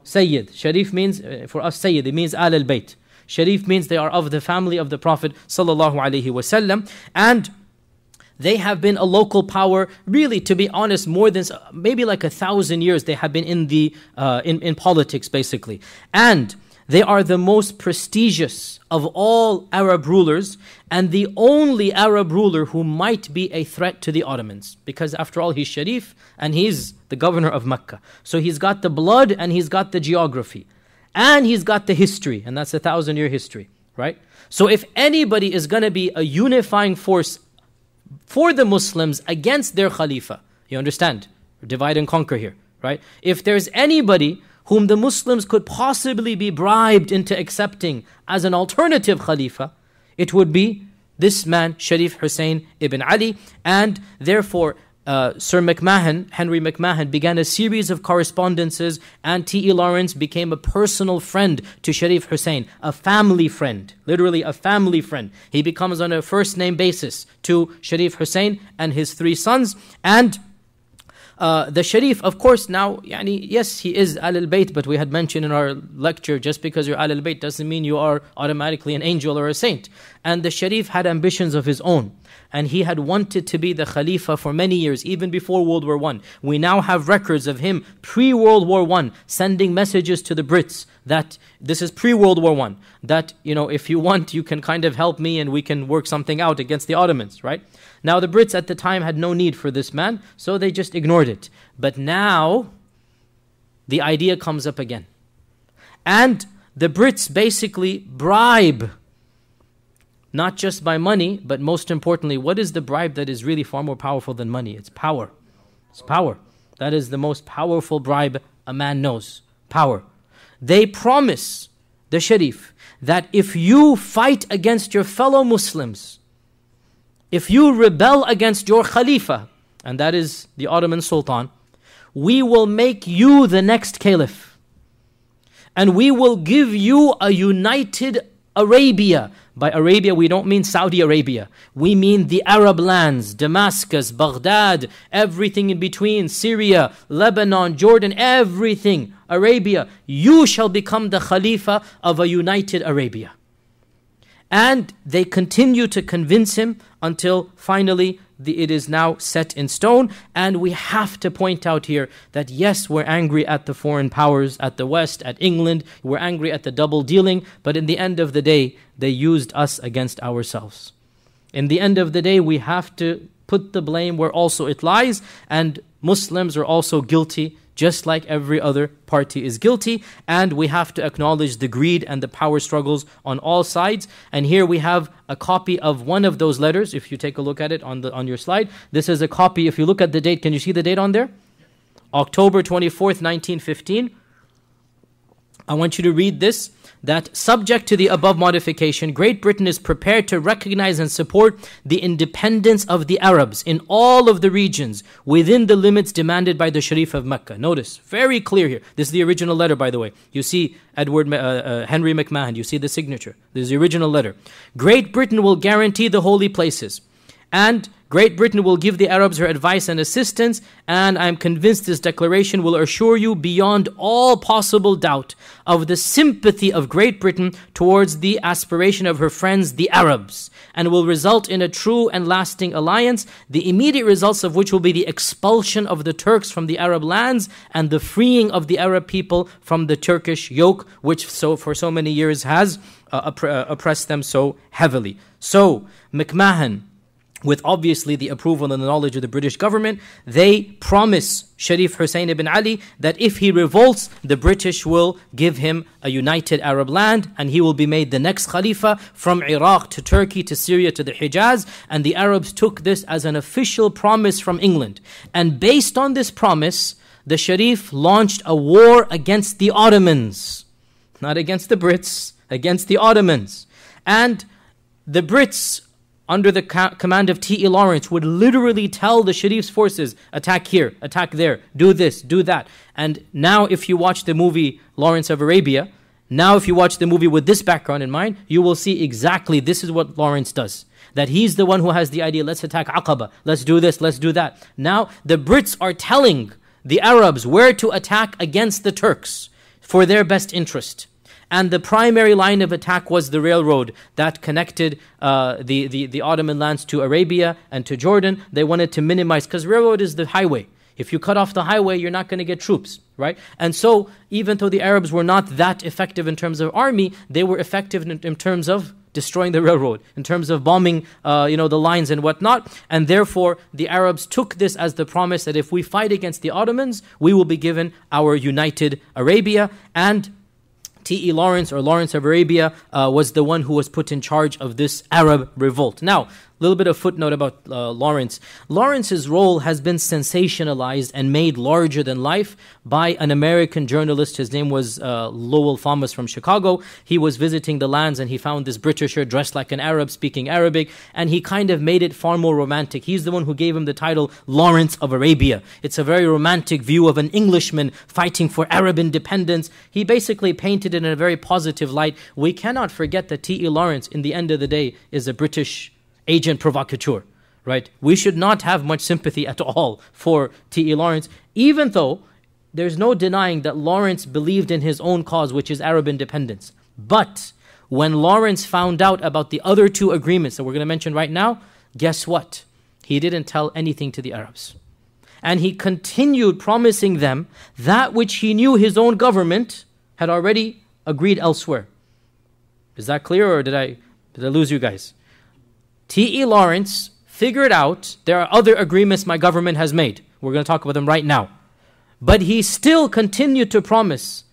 Sayyid. Sharif means, for us, Sayyid, it means Al al-Bayt. Sharif means they are of the family of the Prophet ﷺ. And they have been a local power, really, to be honest, more than maybe like 1,000 years they have been in the in politics, basically. And they are the most prestigious of all Arab rulers, and the only Arab ruler who might be a threat to the Ottomans, because after all, he's Sharif and he's the governor of Mecca. So he's got the blood and he's got the geography and he's got the history, and that's a 1,000-year history, right? So if anybody is going to be a unifying force for the Muslims against their Khalifa, you understand? Divide and conquer here, right? If there's anybody whom the Muslims could possibly be bribed into accepting as an alternative Khalifa, it would be this man, Sharif Hussein ibn Ali. And therefore, Sir McMahon, Henry McMahon, began a series of correspondences, and T.E. Lawrence became a personal friend to Sharif Hussein, a family friend, literally a family friend. He becomes on a first name basis to Sharif Hussein and his three sons. And the Sharif, of course, now, yes, he is Ahl-al-Bayt, but we had mentioned in our lecture, just because you're Ahl-al-Bayt doesn't mean you are automatically an angel or a saint. And the Sharif had ambitions of his own. And he had wanted to be the Khalifa for many years, even before World War I. We now have records of him pre-World War I sending messages to the Brits that this is pre-World War I, that, if you want, you can kind of help me and we can work something out against the Ottomans, right? Now, the Brits at the time had no need for this man, so they just ignored it. But now, the idea comes up again. And the Brits basically bribe, not just by money, but most importantly, what is the bribe that is really far more powerful than money? It's power. It's power. That is the most powerful bribe a man knows. Power. They promise the Sharif that if you fight against your fellow Muslims, if you rebel against your Khalifa, and that is the Ottoman Sultan, we will make you the next Caliph. And we will give you a united Arabia. By Arabia, we don't mean Saudi Arabia. We mean the Arab lands, Damascus, Baghdad, everything in between, Syria, Lebanon, Jordan, everything, Arabia. You shall become the Khalifa of a united Arabia. And they continue to convince him until finally it is now set in stone. And we have to point out here that yes, we're angry at the foreign powers, at the West, at England. We're angry at the double dealing. But in the end of the day, they used us against ourselves. In the end of the day, we have to put the blame where also it lies. And Muslims are also guilty, just like every other party is guilty. And we have to acknowledge the greed and the power struggles on all sides. And here we have a copy of one of those letters. If you take a look at it on your slide, this is a copy. If you look at the date, can you see the date on there? October 24th, 1915. I want you to read this, that subject to the above modification, Great Britain is prepared to recognize and support the independence of the Arabs in all of the regions within the limits demanded by the Sharif of Mecca. Notice, very clear here. This is the original letter, by the way. You see Henry McMahon, you see the signature. This is the original letter. Great Britain will guarantee the holy places, and Great Britain will give the Arabs her advice and assistance, and I am convinced this declaration will assure you beyond all possible doubt of the sympathy of Great Britain towards the aspiration of her friends, the Arabs, and will result in a true and lasting alliance, the immediate results of which will be the expulsion of the Turks from the Arab lands and the freeing of the Arab people from the Turkish yoke, which for so many years has oppressed them so heavily. So, McMahon, with obviously the approval and the knowledge of the British government, they promise Sharif Hussein ibn Ali that if he revolts, the British will give him a united Arab land and he will be made the next Khalifa from Iraq to Turkey to Syria to the Hijaz. And the Arabs took this as an official promise from England. And based on this promise, the Sharif launched a war against the Ottomans. Not against the Brits, against the Ottomans. And the Brits, under the command of T.E. Lawrence, would literally tell the Sharif's forces, attack here, attack there, do this, do that. And now if you watch the movie Lawrence of Arabia, now if you watch the movie with this background in mind, you will see exactly this is what Lawrence does. That he's the one who has the idea, let's attack Aqaba, let's do this, let's do that. Now the Brits are telling the Arabs where to attack against the Turks for their best interest. And the primary line of attack was the railroad that connected the Ottoman lands to Arabia and to Jordan. They wanted to minimize, because railroad is the highway. If you cut off the highway, you're not going to get troops, right? And so, even though the Arabs were not that effective in terms of army, they were effective in terms of destroying the railroad, in terms of bombing, the lines and whatnot. And therefore, the Arabs took this as the promise that if we fight against the Ottomans, we will be given our united Arabia. And T.E. Lawrence, or Lawrence of Arabia, was the one who was put in charge of this Arab revolt. Now, a little bit of footnote about Lawrence. Lawrence's role has been sensationalized and made larger than life by an American journalist. His name was Lowell Thomas from Chicago. He was visiting the lands and he found this Britisher dressed like an Arab, speaking Arabic, and he kind of made it far more romantic. He's the one who gave him the title Lawrence of Arabia. It's a very romantic view of an Englishman fighting for Arab independence. He basically painted it in a very positive light. We cannot forget that T.E. Lawrence, in the end of the day, is a British agent provocateur, right? We should not have much sympathy at all for T.E. Lawrence, even though there's no denying that Lawrence believed in his own cause, which is Arab independence. But when Lawrence found out about the other two agreements that we're going to mention right now, guess what? He didn't tell anything to the Arabs. And he continued promising them that which he knew his own government had already agreed elsewhere. Is that clear, or did I lose you guys? T.E. Lawrence figured out there are other agreements my government has made. We're going to talk about them right now. But he still continued to promise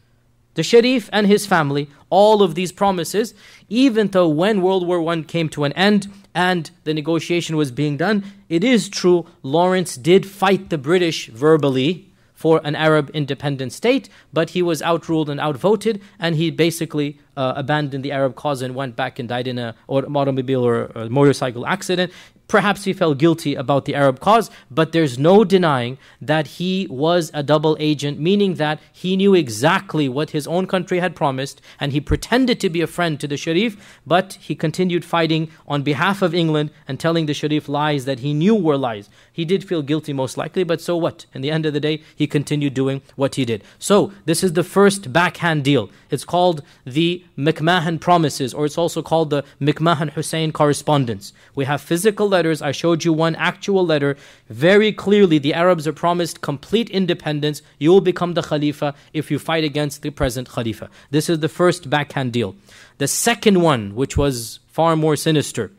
the Sharif and his family all of these promises, even though when World War I came to an end and the negotiation was being done, it is true Lawrence did fight the British verbally for an Arab independent state, but he was outruled and outvoted, and he basically abandoned the Arab cause and went back and died in an automobile or a motorcycle accident. Perhaps he felt guilty about the Arab cause, but there's no denying that he was a double agent, meaning that he knew exactly what his own country had promised, and he pretended to be a friend to the Sharif, but he continued fighting on behalf of England and telling the Sharif lies that he knew were lies. He did feel guilty most likely, but so what? In the end of the day, he continued doing what he did. So, this is the first backhand deal. It's called the McMahon Promises, or it's also called the McMahon-Hussein Correspondence. We have physical letters. I showed you one actual letter. Very clearly, the Arabs are promised complete independence. You will become the Khalifa if you fight against the present Khalifa. This is the first backhand deal. The second one, which was far more sinister,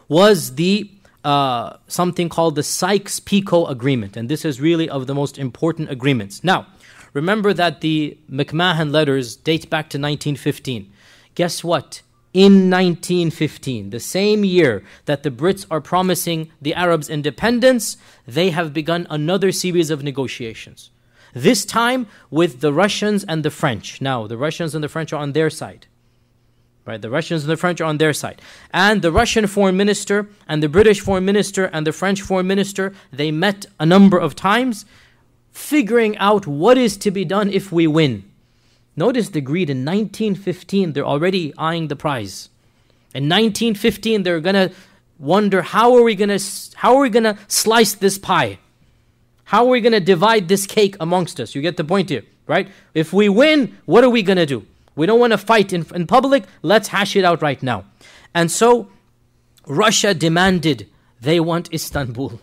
was the something called the Sykes-Picot Agreement. And this is really of the most important agreements. Now, remember that the McMahon letters date back to 1915. Guess what? In 1915, the same year that the Brits are promising the Arabs independence, they have begun another series of negotiations. This time with the Russians and the French. Now, the Russians and the French are on their side. Right, the Russians and the French are on their side. And the Russian foreign minister and the British foreign minister and the French foreign minister, they met a number of times, figuring out what is to be done if we win. Notice the greed. In 1915, they're already eyeing the prize. In 1915, they're going to wonder, how are we going to slice this pie? How are we going to divide this cake amongst us? You get the point here, right? If we win, what are we going to do? We don't want to fight in public. Let's hash it out right now. And so Russia demanded they want Istanbul.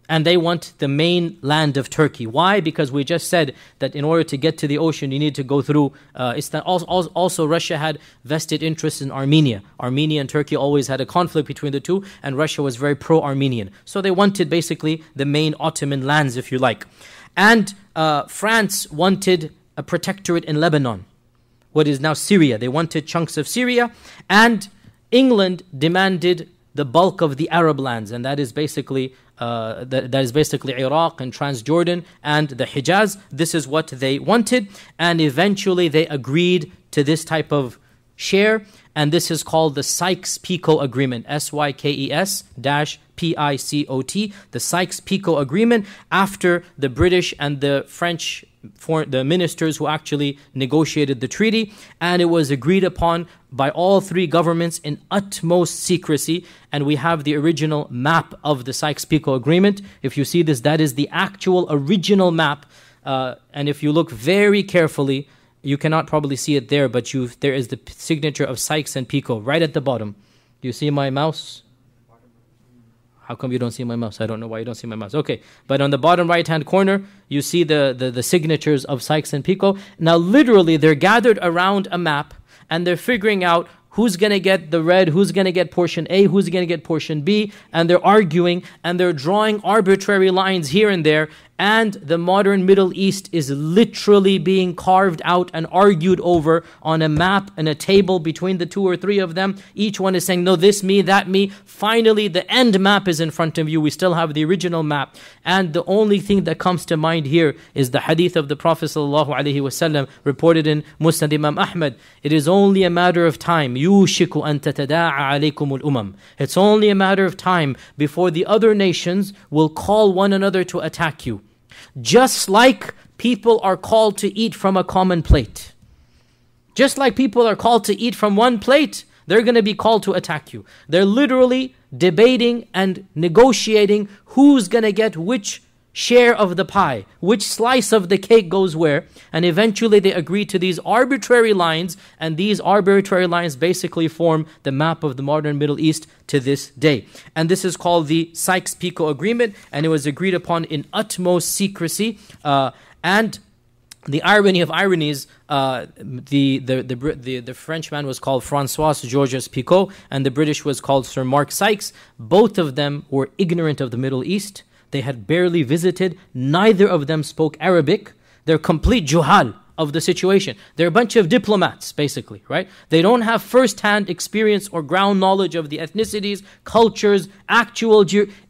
And they want the main land of Turkey. Why? Because we just said that in order to get to the ocean, you need to go through Istanbul. Also, Russia had vested interests in Armenia. Armenia and Turkey always had a conflict between the two, and Russia was very pro-Armenian. So they wanted basically the main Ottoman lands, if you like. And France wanted a protectorate in Lebanon, what is now Syria. They wanted chunks of Syria. And England demanded the bulk of the Arab lands, and that is basically Iraq and Transjordan and the Hijaz. This is what they wanted, and eventually they agreed to this type of share, and this is called the Sykes-Picot Agreement, Sykes-Picot, the Sykes-Picot Agreement, after the British and the French the ministers who actually negotiated the treaty, and it was agreed upon by all three governments in utmost secrecy. And we have the original map of the Sykes-Picot Agreement. If you see this, that is the actual original map, and if you look very carefully, you cannot probably see it there, but there is the signature of Sykes and Picot right at the bottom. Do you see my mouse? How come you don't see my mouse? I don't know why you don't see my mouse. Okay, but on the bottom right-hand corner, you see the signatures of Sykes and Picot. Now, literally, they're gathered around a map, and they're figuring out who's going to get the red, who's going to get portion A, who's going to get portion B, and they're arguing, and they're drawing arbitrary lines here and there, and the modern Middle East is literally being carved out and argued over on a map and a table between the two or three of them. Each one is saying, no, this me, that me. Finally, the end map is in front of you. We still have the original map. And the only thing that comes to mind here is the hadith of the Prophet ﷺ reported in Musnad Imam Ahmad. It is only a matter of time. يُوشِكُ أَن تَتَدَاعَ عَلَيْكُمُ الْأُمَمِ. It's only a matter of time before the other nations will call one another to attack you. Just like people are called to eat from a common plate. Just like people are called to eat from one plate, they're going to be called to attack you. They're literally debating and negotiating who's going to get which share of the pie, which slice of the cake goes where, and eventually they agree to these arbitrary lines, and these arbitrary lines basically form the map of the modern Middle East to this day. And this is called the Sykes-Picot Agreement, and it was agreed upon in utmost secrecy. And the irony of ironies, the Frenchman was called Francois Georges Picot, and the British was called Sir Mark Sykes. Both of them were ignorant of the Middle East. They had barely visited. Neither of them spoke Arabic. They're complete juhal of the situation. They're a bunch of diplomats, basically, right? They don't have first-hand experience or ground knowledge of the ethnicities, cultures,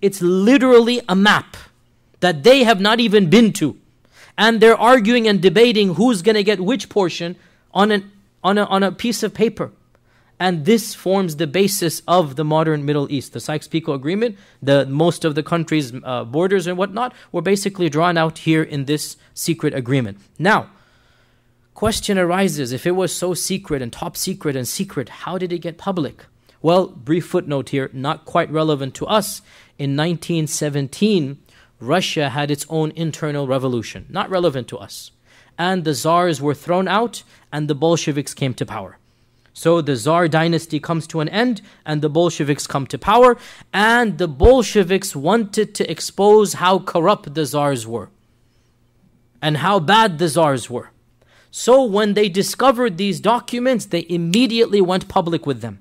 it's literally a map that they have not even been to. And they're arguing and debating who's going to get which portion on a piece of paper. And this forms the basis of the modern Middle East. The Sykes-Picot Agreement, most of the country's borders and whatnot were basically drawn out here in this secret agreement. Now, question arises, if it was so secret and top secret and secret, how did it get public? Well, brief footnote here, not quite relevant to us. In 1917, Russia had its own internal revolution, not relevant to us. And the Tsars were thrown out and the Bolsheviks came to power. So the Tsar dynasty comes to an end and the Bolsheviks come to power, and the Bolsheviks wanted to expose how corrupt the Tsars were and how bad the Tsars were. So when they discovered these documents, they immediately went public with them.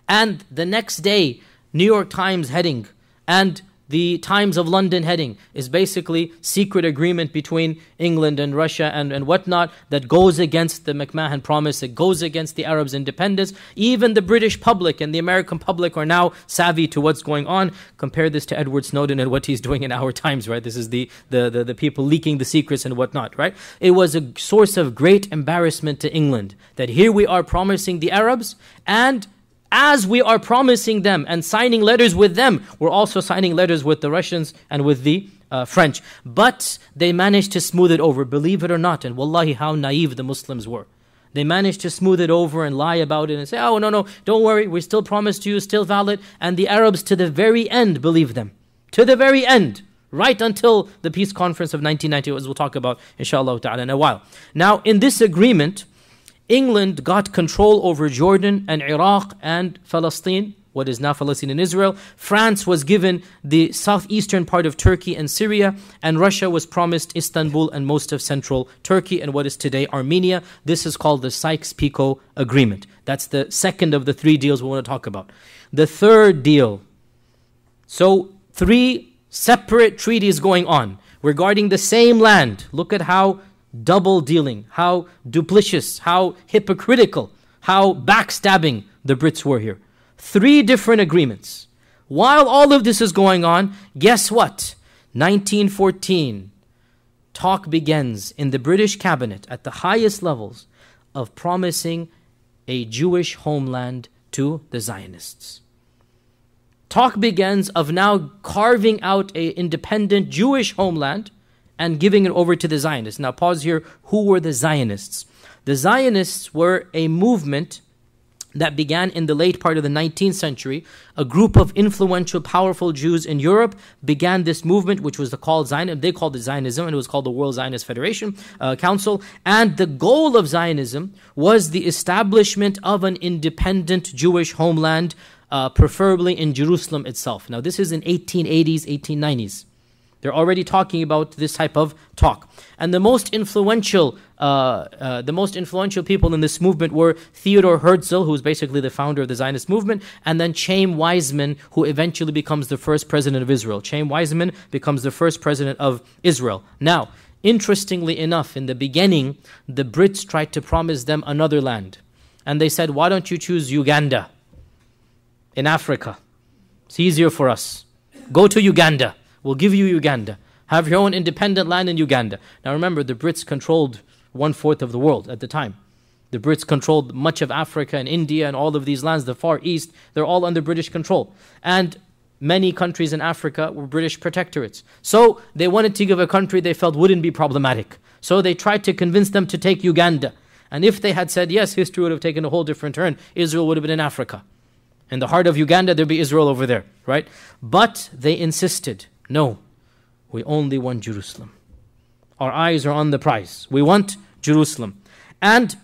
And the next day, New York Times heading and the Times of London heading is basically secret agreement between England and Russia and whatnot that goes against the McMahon Promise, it goes against the Arabs' independence. Even the British public and the American public are now savvy to what's going on. Compare this to Edward Snowden and what he's doing in our times, right? This is the people leaking the secrets and whatnot, right? It was a source of great embarrassment to England that here we are promising the Arabs, and as we are promising them and signing letters with them, we're also signing letters with the Russians and with the French. But they managed to smooth it over, believe it or not. And wallahi, how naive the Muslims were. They managed to smooth it over and lie about it and say, oh, no, don't worry, we still promised you, still valid. And the Arabs to the very end believed them. To the very end. Right until the peace conference of 1990, as we'll talk about, inshallah ta'ala, in a while. Now, in this agreement, England got control over Jordan and Iraq and Palestine, what is now Palestine and Israel. France was given the southeastern part of Turkey and Syria, and Russia was promised Istanbul and most of central Turkey and what is today Armenia. This is called the Sykes-Picot Agreement. That's the second of the three deals we want to talk about. The third deal. So 3 separate treaties going on regarding the same land. Look at how double dealing, how duplicitous, how hypocritical, how backstabbing the Brits were here. 3 different agreements. While all of this is going on, guess what? 1914, talk begins in the British cabinet at the highest levels of promising a Jewish homeland to the Zionists. Talk begins of now carving out an independent Jewish homeland and giving it over to the Zionists. Now pause here. Who were the Zionists? The Zionists were a movement that began in the late part of the 19th century. A group of influential, powerful Jews in Europe began this movement, which was called Zionism. They called it Zionism, and it was called the World Zionist Federation Council. And the goal of Zionism was the establishment of an independent Jewish homeland, preferably in Jerusalem itself. Now this is in 1880s, 1890s. They're already talking about this type of talk. And the most influential people in this movement were Theodor Herzl, who was basically the founder of the Zionist movement, and then Chaim Weizmann, who eventually becomes the first president of Israel. Chaim Weizmann becomes the first president of Israel. Now, interestingly enough, in the beginning, the Brits tried to promise them another land. And they said, why don't you choose Uganda in Africa? It's easier for us. Go to Uganda. We'll give you Uganda. Have your own independent land in Uganda. Now remember, the Brits controlled 1/4 of the world at the time. The Brits controlled much of Africa and India and all of these lands, the Far East. They're all under British control. And many countries in Africa were British protectorates. So they wanted to give a country they felt wouldn't be problematic. So they tried to convince them to take Uganda. And if they had said yes, history would have taken a whole different turn. Israel would have been in Africa. In the heart of Uganda, there'd be Israel over there, right? But they insisted, no, we only want Jerusalem. Our eyes are on the prize. We want Jerusalem. And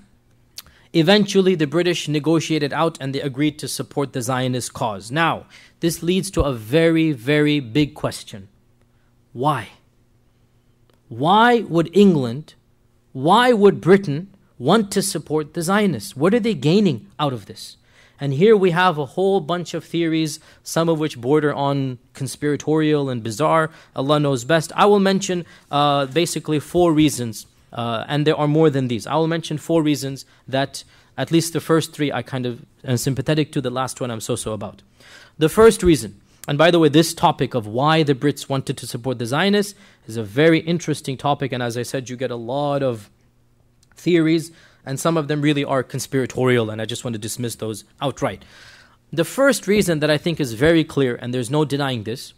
eventually the British negotiated out and they agreed to support the Zionist cause. Now, this leads to a very, very big question. Why? Why would England, why would Britain want to support the Zionists? What are they gaining out of this? And here we have a whole bunch of theories, some of which border on conspiratorial and bizarre. Allah knows best. I will mention basically 4 reasons, and there are more than these. I will mention 4 reasons that at least the first 3 I kind of am sympathetic to, the last one I'm so-so about. The first reason, and by the way, this topic of why the Brits wanted to support the Zionists is a very interesting topic, and as I said, you get a lot of theories, and some of them really are conspiratorial, and I just want to dismiss those outright. The first reason that I think is very clear, and there's no denying this,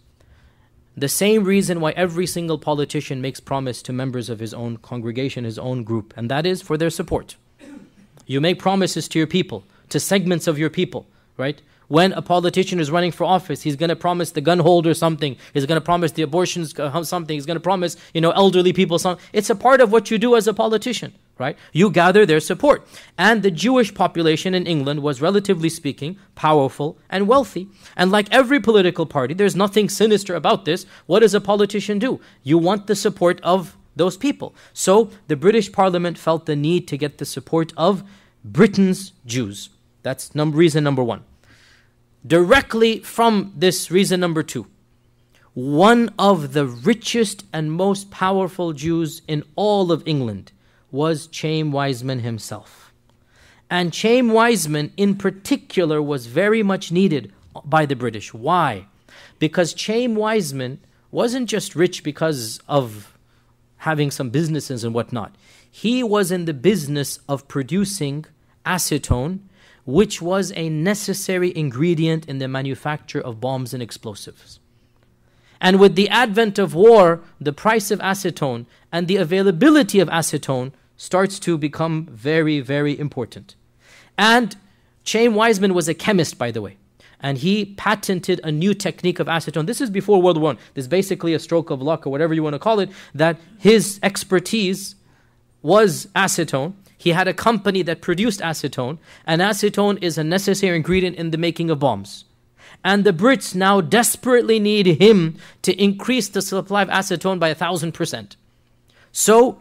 the same reason why every single politician makes promise to members of his own congregation, his own group, and that is for their support. You make promises to your people, to segments of your people, right? When a politician is running for office, he's going to promise the gun holder something. He's going to promise the abortions something. He's going to promise, elderly people something. It's a part of what you do as a politician, right? You gather their support. And the Jewish population in England was, relatively speaking, powerful and wealthy. And like every political party, there's nothing sinister about this. What does a politician do? You want the support of those people. So the British Parliament felt the need to get the support of Britain's Jews. That's reason number 1. Directly from this reason number 2, one of the richest and most powerful Jews in all of England was Chaim Weizmann himself. And Chaim Weizmann in particular was very much needed by the British. Why? Because Chaim Weizmann wasn't just rich because of having some businesses and whatnot. He was in the business of producing acetone, which was a necessary ingredient in the manufacture of bombs and explosives. And with the advent of war, the price of acetone and the availability of acetone starts to become very, very important. And Chaim Weizmann was a chemist, by the way, and he patented a new technique of acetone. This is before World War I. This is basically a stroke of luck, or whatever you want to call it, that his expertise was acetone. He had a company that produced acetone, and acetone is a necessary ingredient in the making of bombs. And the Brits now desperately need him to increase the supply of acetone by 1,000%. So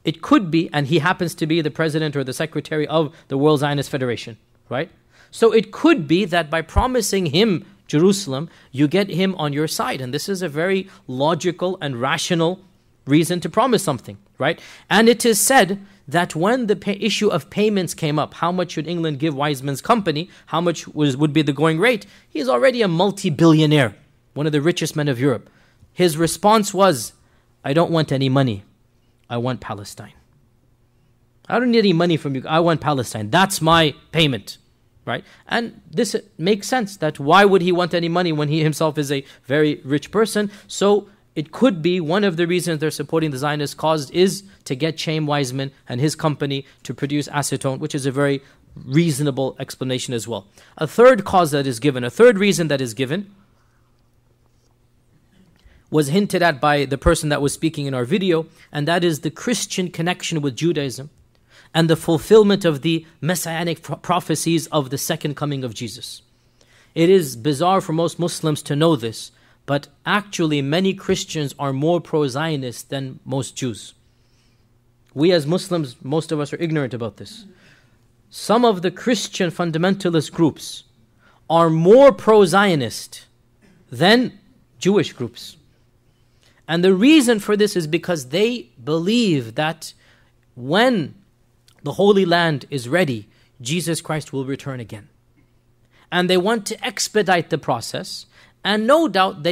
it could be, and he happens to be the president or the secretary of the World Zionist Federation, right? So it could be that by promising him Jerusalem, you get him on your side. And this is a very logical and rational reason to promise something, right? And it is said that when the issue of payments came up, how much should England give Weizmann's company, how much would be the going rate, he's already a multi-billionaire, one of the richest men of Europe. His response was, I don't want any money, I want Palestine. I don't need any money from you, I want Palestine. That's my payment, right? And this makes sense, that why would he want any money when he himself is a very rich person? So it could be one of the reasons they're supporting the Zionist cause is to get Chaim Weizmann and his company to produce acetone, which is a very reasonable explanation as well. A third cause that is given, a third reason that is given, was hinted at by the person that was speaking in our video, and that is the Christian connection with Judaism and the fulfillment of the messianic prophecies of the second coming of Jesus. It is bizarre for most Muslims to know this, but actually many Christians are more pro-Zionist than most Jews. We as Muslims, most of us are ignorant about this. Some of the Christian fundamentalist groups are more pro-Zionist than Jewish groups. And the reason for this is because they believe that when the Holy Land is ready, Jesus Christ will return again. And they want to expedite the process. And no doubt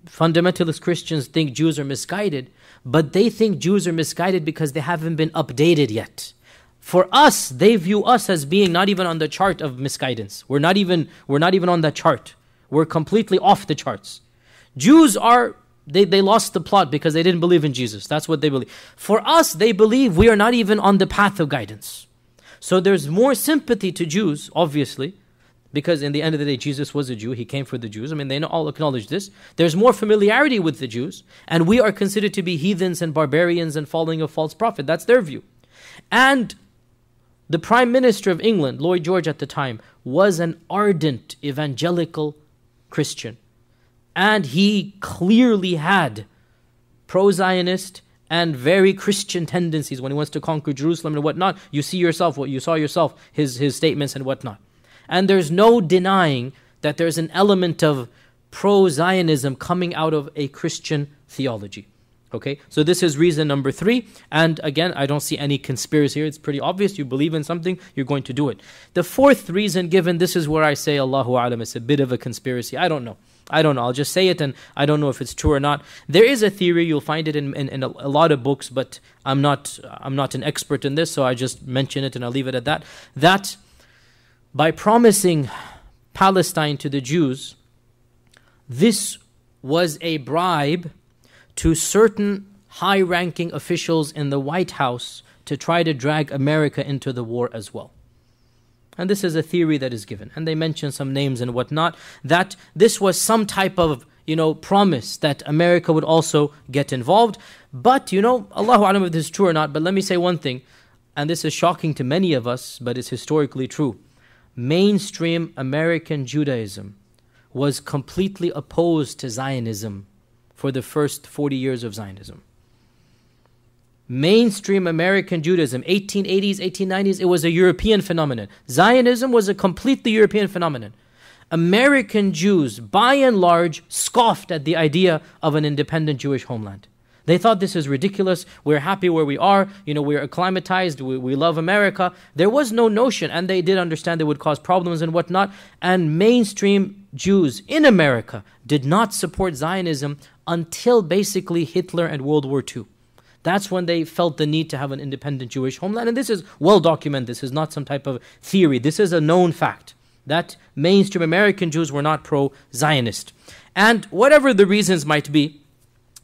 fundamentalist Christians think Jews are misguided, but they think Jews are misguided because they haven't been updated yet. For us, they view us as being not even on the chart of misguidance. We're not even on that chart. We're completely off the charts. Jews are, they lost the plot because they didn't believe in Jesus. That's what they believe. For us, they believe we are not even on the path of guidance. So there's more sympathy to Jews, obviously, because in the end of the day, Jesus was a Jew. He came for the Jews. I mean, they all acknowledge this. There's more familiarity with the Jews, and we are considered to be heathens and barbarians and following a false prophet. That's their view. And the Prime Minister of England, Lloyd George at the time, was an ardent evangelical Christian. And he clearly had pro-Zionist and very Christian tendencies when he wants to conquer Jerusalem and whatnot. You see yourself, what you saw yourself, his statements and whatnot. And there's no denying that there's an element of pro-Zionism coming out of a Christian theology. Okay, so this is reason number 3. And again, I don't see any conspiracy here. It's pretty obvious. You believe in something, you're going to do it. The 4th reason given, this is where I say, Allahu A'lam, it's a bit of a conspiracy. I don't know. I'll just say it, and I don't know if it's true or not. There is a theory, you'll find it in a lot of books, but I'm not an expert in this, so I just mention it and I'll leave it at that. That by promising Palestine to the Jews, this was a bribe to certain high-ranking officials in the White House to try to drag America into the war as well. And this is a theory that is given. And they mention some names and whatnot, that this was some type of, promise that America would also get involved. But, Allahu A'lam if this is true or not, but let me say one thing, and this is shocking to many of us, but it's historically true. Mainstream American Judaism was completely opposed to Zionism for the first 40 years of Zionism. Mainstream American Judaism, 1880s, 1890s, it was a European phenomenon. Zionism was a completely European phenomenon. American Jews, by and large, scoffed at the idea of an independent Jewish homeland. They thought this is ridiculous. We're happy where we are. We're acclimatized. We love America. There was no notion, and they did understand it would cause problems and whatnot. And mainstream Jews in America did not support Zionism until basically Hitler and World War II. That's when they felt the need to have an independent Jewish homeland. And this is well documented. This is not some type of theory. This is a known fact that mainstream American Jews were not pro-Zionist. And whatever the reasons might be,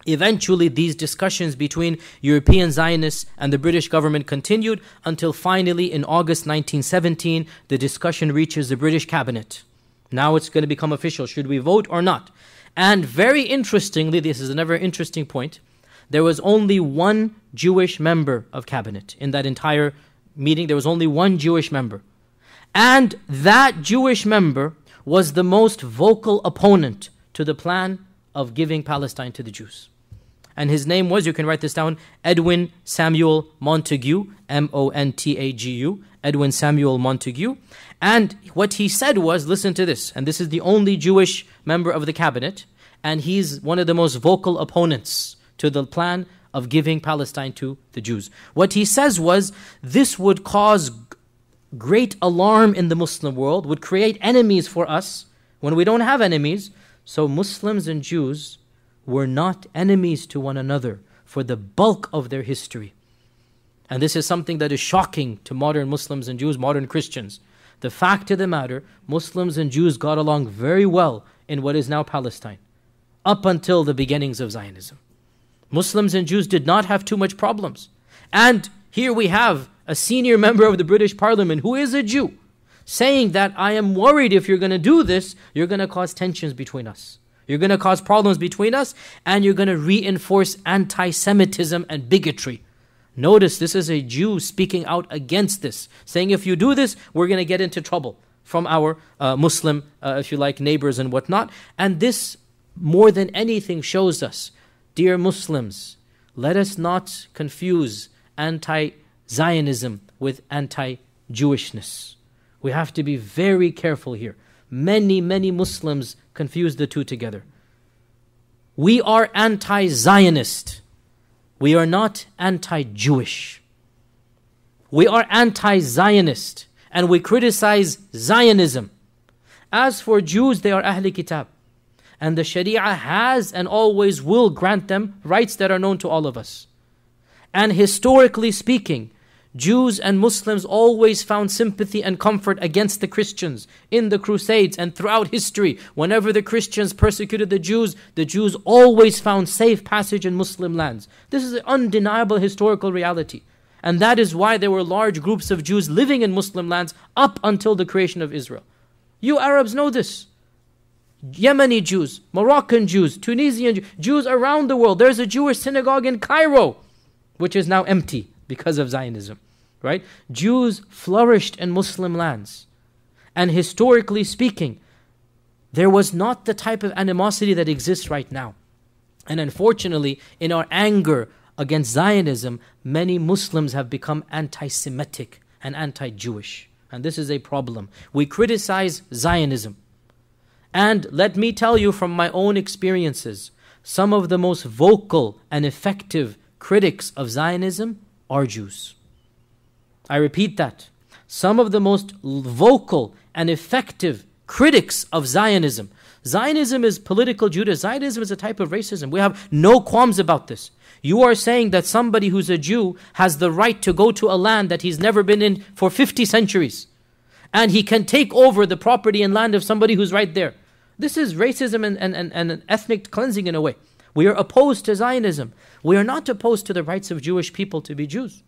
eventually these discussions between European Zionists and the British government continued until finally in August 1917, the discussion reaches the British cabinet. Now it's going to become official. Should we vote or not? And very interestingly, this is another interesting point, there was only one Jewish member of cabinet. In that entire meeting, there was only one Jewish member. And that Jewish member was the most vocal opponent to the plan of giving Palestine to the Jews. And his name was, you can write this down, Edwin Samuel Montagu, M-O-N-T-A-G-U, Edwin Samuel Montagu. And what he said was, listen to this, and this is the only Jewish member of the cabinet, and he's one of the most vocal opponents to the plan of giving Palestine to the Jews. What he says was, this would cause great alarm in the Muslim world, would create enemies for us when we don't have enemies. So Muslims and Jews were not enemies to one another for the bulk of their history. And this is something that is shocking to modern Muslims and Jews, modern Christians. The fact of the matter, Muslims and Jews got along very well in what is now Palestine, up until the beginnings of Zionism. Muslims and Jews did not have too much problems. And here we have a senior member of the British Parliament who is a Jew, saying that I am worried if you're going to do this, you're going to cause tensions between us. You're going to cause problems between us, and you're going to reinforce anti-Semitism and bigotry. Notice this is a Jew speaking out against this, saying if you do this, we're going to get into trouble from our Muslim, if you like, neighbors and whatnot. And this, more than anything, shows us, dear Muslims, let us not confuse anti-Zionism with anti-Jewishness. We have to be very careful here. Many Muslims confuse the two together. We are anti-Zionist. We are not anti-Jewish. We are anti-Zionist and we criticize Zionism. As for Jews, they are Ahl Kitab. And the Sharia has and always will grant them rights that are known to all of us. And historically speaking, Jews and Muslims always found sympathy and comfort against the Christians in the Crusades and throughout history. Whenever the Christians persecuted the Jews always found safe passage in Muslim lands. This is an undeniable historical reality. And that is why there were large groups of Jews living in Muslim lands up until the creation of Israel. You Arabs know this. Yemeni Jews, Moroccan Jews, Tunisian Jews, Jews around the world. There's a Jewish synagogue in Cairo, which is now empty because of Zionism, right? Jews flourished in Muslim lands. And historically speaking, there was not the type of animosity that exists right now. And unfortunately, in our anger against Zionism, many Muslims have become anti-Semitic and anti-Jewish. And this is a problem. We criticize Zionism. And let me tell you from my own experiences, some of the most vocal and effective critics of Zionism are Jews. I repeat that. Some of the most vocal and effective critics of Zionism. Zionism is political Judaism. Zionism is a type of racism. We have no qualms about this. You are saying that somebody who's a Jew has the right to go to a land that he's never been in for 50 centuries. And he can take over the property and land of somebody who's right there. This is racism and ethnic cleansing in a way. We are opposed to Zionism. We are not opposed to the rights of Jewish people to be Jews.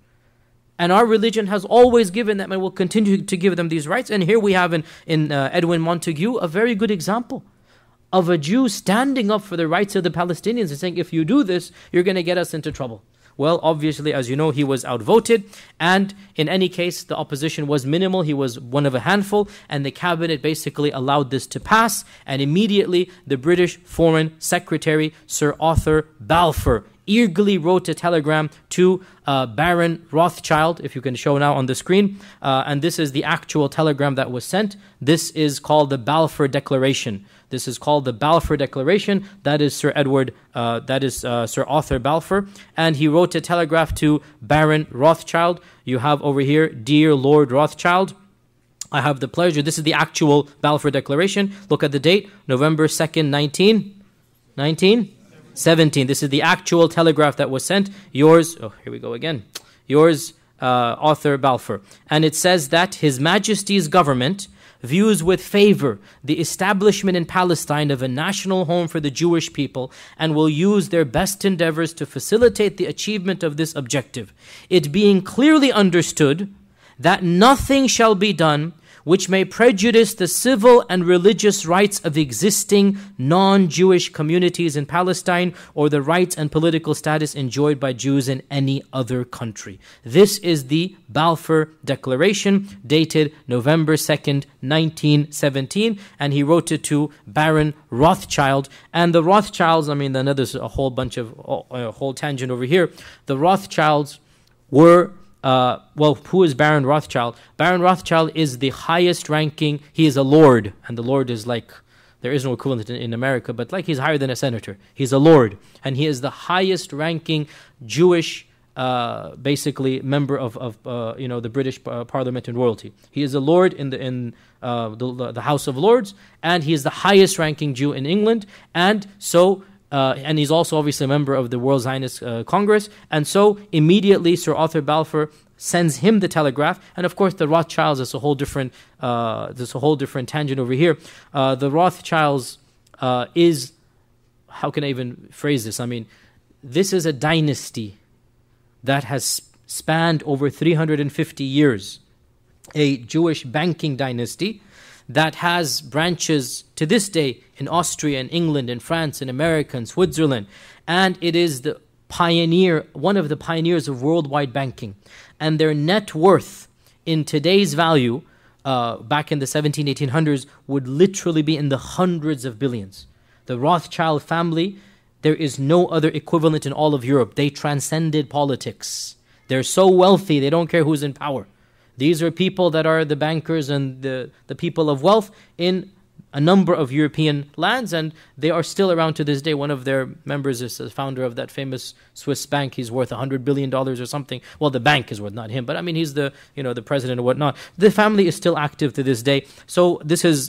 And our religion has always given them and will continue to give them these rights. And here we have in Edwin Montague a very good example of a Jew standing up for the rights of the Palestinians and saying, if you do this, you're going to get us into trouble. Well, obviously, as you know, he was outvoted. And in any case, the opposition was minimal. He was one of a handful. And the cabinet basically allowed this to pass. And immediately, the British Foreign Secretary, Sir Arthur Balfour, eagerly wrote a telegram to Baron Rothschild, if you can show now on the screen. And this is the actual telegram that was sent. This is called the Balfour Declaration. This is called the Balfour Declaration. That is Sir Arthur Balfour. And he wrote a telegraph to Baron Rothschild. You have over here, Dear Lord Rothschild, I have the pleasure. This is the actual Balfour Declaration. Look at the date, November 2nd, 1917. This is the actual telegraph that was sent. Yours, here we go again. Yours, Arthur Balfour. And it says that His Majesty's government views with favor the establishment in Palestine of a national home for the Jewish people and will use their best endeavors to facilitate the achievement of this objective. It being clearly understood that nothing shall be done which may prejudice the civil and religious rights of existing non-Jewish communities in Palestine or the rights and political status enjoyed by Jews in any other country. This is the Balfour Declaration, dated November 2nd, 1917, and he wrote it to Baron Rothschild. And the Rothschilds, then there's a whole bunch of, a whole tangent over here. The Rothschilds were who is Baron Rothschild? Baron Rothschild is the highest ranking, he is a lord, and the lord is like, there is no equivalent in America, but like he's higher than a senator. He's a lord, and he is the highest ranking Jewish, basically member of the British Parliament and royalty. He is a lord in the House of Lords, and he is the highest ranking Jew in England, and so and he's also obviously a member of the World Zionist Congress. And so immediately Sir Arthur Balfour sends him the telegraph. And of course the Rothschilds, there's a whole different tangent over here. The Rothschilds is, how can I even phrase this? This is a dynasty that has spanned over 350 years. A Jewish banking dynasty that has branches to this day in Austria and England and France and America and Switzerland. And it is the pioneer, one of the pioneers of worldwide banking. And their net worth in today's value, back in the 1800s, would literally be in the hundreds of billions. The Rothschild family, there is no other equivalent in all of Europe. They transcended politics. They're so wealthy, they don't care who's in power. These are people that are the bankers and the people of wealth in a number of European lands, and they are still around to this day. One of their members is the founder of that famous Swiss bank. He's worth $100 billion or something. Well, the bank is worth, not him, but he's the president or whatnot. The family is still active to this day. So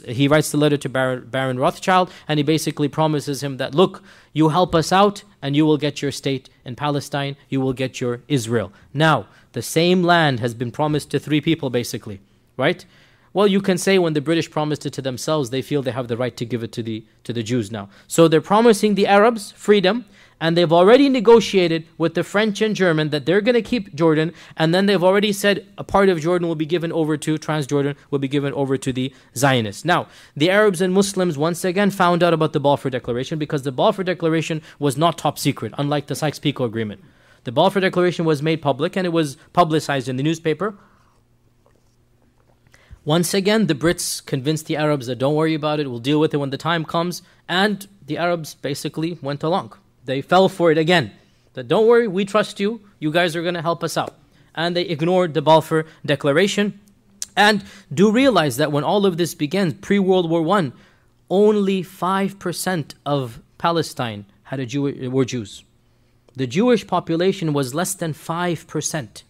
he writes the letter to Baron Rothschild, and he basically promises him that, look, you help us out, and you will get your state in Palestine. You will get your Israel. Now, the same land has been promised to three people, basically, right? Well, you can say when the British promised it to themselves, they feel they have the right to give it to the Jews now. So they're promising the Arabs freedom, And they've already negotiated with the French and German that they're going to keep Jordan. And then they've already said a part of Jordan will be given over to, Transjordan will be given over to the Zionists. Now, the Arabs and Muslims once again found out about the Balfour Declaration, because the Balfour Declaration was not top secret, unlike the Sykes-Picot Agreement. The Balfour Declaration was made public and it was publicized in the newspaper. Once again, the Brits convinced the Arabs that don't worry about it, we'll deal with it when the time comes. And the Arabs basically went along. They fell for it again. That don't worry, we trust you. You guys are going to help us out. And they ignored the Balfour Declaration. And do realize that when all of this began, pre-World War I, only 5% of Palestine had were Jews. The Jewish population was less than 5%.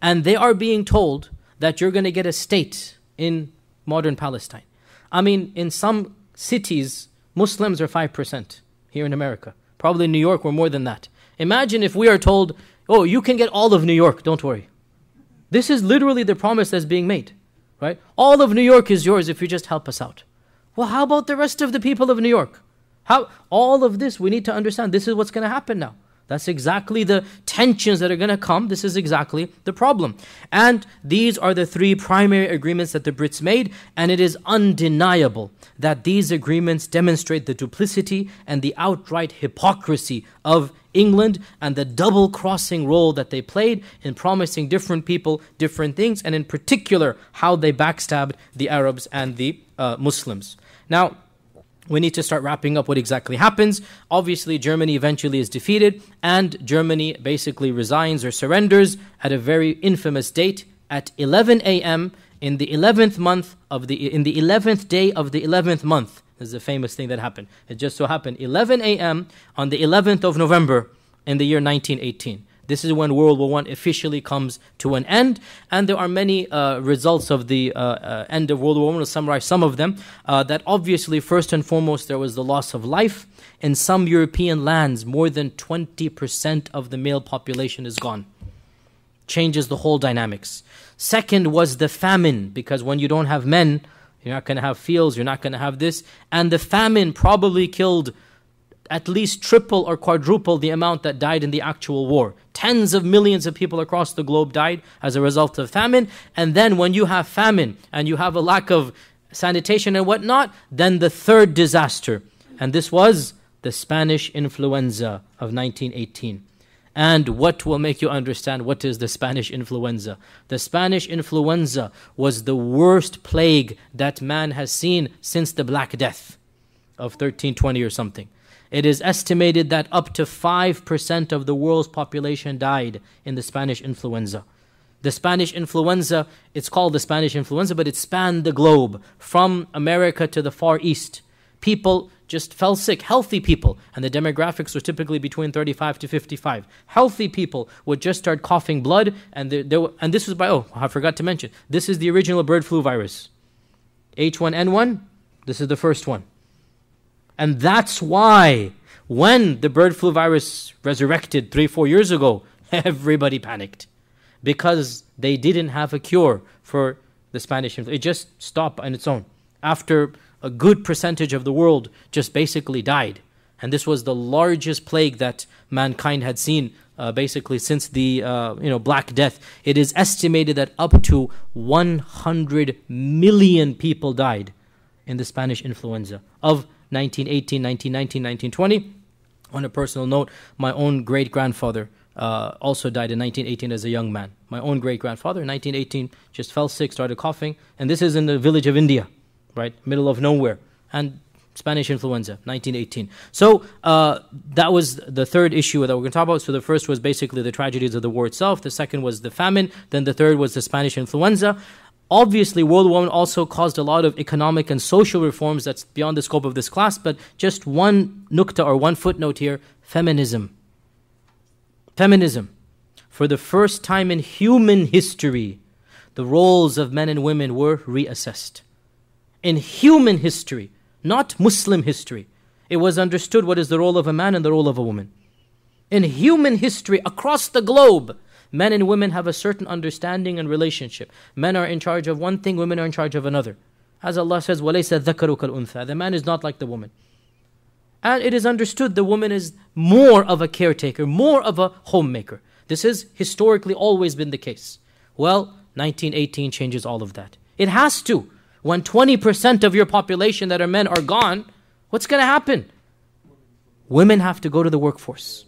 And they are being told that you're going to get a state in modern Palestine. I mean, in some cities, Muslims are 5% here in America. Probably in New York, we're more than that. Imagine if we are told, oh, you can get all of New York, don't worry. This is literally the promise that's being made, right? All of New York is yours if you just help us out. Well, how about the rest of the people of New York? All of this, we need to understand, this is what's going to happen now. That's exactly the tensions that are going to come. This is exactly the problem. And these are the three primary agreements that the Brits made, and it is undeniable that these agreements demonstrate the duplicity and the outright hypocrisy of England and the double-crossing role that they played in promising different people different things, and in particular, how they backstabbed the Arabs and the Muslims. Now, we need to start wrapping up what exactly happens. Obviously, Germany eventually is defeated, and Germany basically resigns or surrenders at a very infamous date at 11 a.m. in the 11th month of in the 11th day of the 11th month. This is a famous thing that happened. It just so happened 11 a.m. on the 11th of November in the year 1918. This is when World War I officially comes to an end, and there are many results of the end of World War I. We'll summarize some of them. That obviously, first and foremost, there was the loss of life. In some European lands, more than 20% of the male population is gone. Changes the whole dynamics. Second was the famine, because when you don't have men, you're not going to have fields, you're not going to have this. And the famine probably killed at least triple or quadruple the amount that died in the actual war. Tens of millions of people across the globe died as a result of famine. And then when you have famine and you have a lack of sanitation and whatnot, then the third disaster. And this was the Spanish influenza of 1918. And what will make you understand what is the Spanish influenza? The Spanish influenza was the worst plague that man has seen since the Black Death of 1320 or something. It is estimated that up to 5% of the world's population died in the Spanish influenza. The Spanish influenza, it's called the Spanish influenza, but it spanned the globe from America to the Far East. People just fell sick, healthy people, and the demographics were typically between 35 to 55. Healthy people would just start coughing blood, and this was I forgot to mention, this is the original bird flu virus. H1N1, this is the first one. And that's why when the bird flu virus resurrected 3-4 years ago, everybody panicked. Because they didn't have a cure for the Spanish influenza. It just stopped on its own. After a good percentage of the world just basically died. And this was the largest plague that mankind had seen basically since the Black Death. It is estimated that up to 100 million people died in the Spanish influenza of 1918, 1919, 1920. On a personal note, my own great-grandfather also died in 1918 as a young man. My own great-grandfather in 1918 just fell sick, started coughing. And this is in the village of India, right? Middle of nowhere. And Spanish influenza, 1918. So that was the third issue that we're going to talk about. So the first was basically the tragedies of the war itself. The second was the famine. Then the third was the Spanish influenza. Obviously, World War I also caused a lot of economic and social reforms that's beyond the scope of this class, but just one nukta or one footnote here, feminism. Feminism. For the first time in human history, the roles of men and women were reassessed. In human history, not Muslim history, it was understood what is the role of a man and the role of a woman. In human history, across the globe, men and women have a certain understanding and relationship. Men are in charge of one thing, women are in charge of another. As Allah says, وَلَيْسَ الذَّكَرُ كَالْأُنْثَى. The man is not like the woman. And it is understood the woman is more of a caretaker, more of a homemaker. This has historically always been the case. Well, 1918 changes all of that. It has to. When 20% of your population that are men are gone, what's going to happen? Women have to go to the workforce.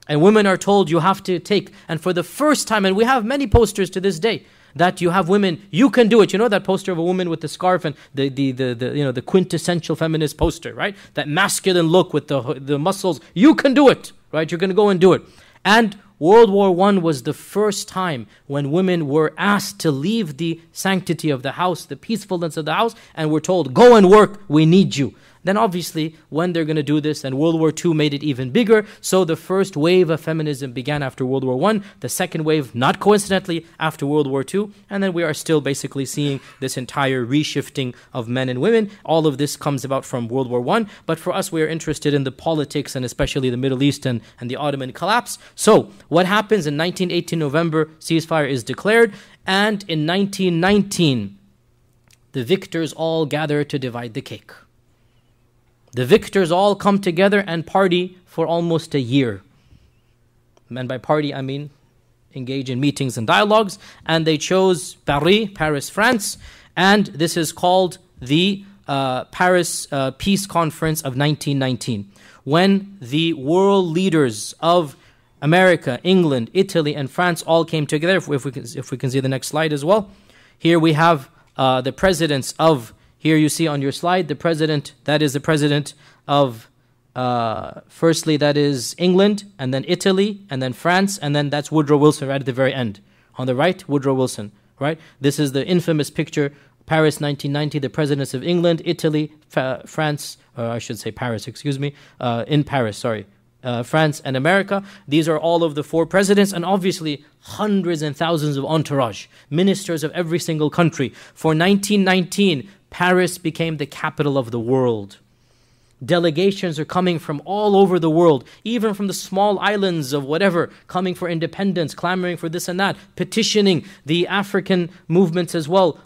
And women are told you have to take, and for the first time, and we have many posters to this day, that you have women, you can do it. You know that poster of a woman with the scarf and the quintessential feminist poster, right? That masculine look with the muscles. You can do it, right? You're going to go and do it. And World War I was the first time when women were asked to leave the sanctity of the house, the peacefulness of the house, and were told, go and work, we need you. Then obviously, when they're going to do this, and World War II made it even bigger, so the first wave of feminism began after World War I, the second wave, not coincidentally, after World War II, and then we are still basically seeing this entire reshifting of men and women. All of this comes about from World War I, but for us, we are interested in the politics and especially the Middle East and the Ottoman collapse. So, what happens in 1918 November, ceasefire is declared, and in 1919, the victors all gather to divide the cake. The victors all come together and party for almost a year. And by party, I mean engage in meetings and dialogues. And they chose Paris, France. And this is called the Paris Peace Conference of 1919. When the world leaders of America, England, Italy, and France all came together. If we can see the next slide as well. Here we have the presidents of, here you see on your slide, the president, that is the president of, firstly that is England, and then Italy, and then France, and then that's Woodrow Wilson right at the very end. On the right, Woodrow Wilson, right? This is the infamous picture, Paris 1990, the presidents of England, Italy, France, I should say Paris, excuse me, in Paris, sorry. France and America. These are all of the four presidents, and obviously hundreds and thousands of entourage, ministers of every single country. For 1919, Paris became the capital of the world. Delegations are coming from all over the world, even from the small islands of whatever, coming for independence, clamoring for this and that, petitioning the African movements as well.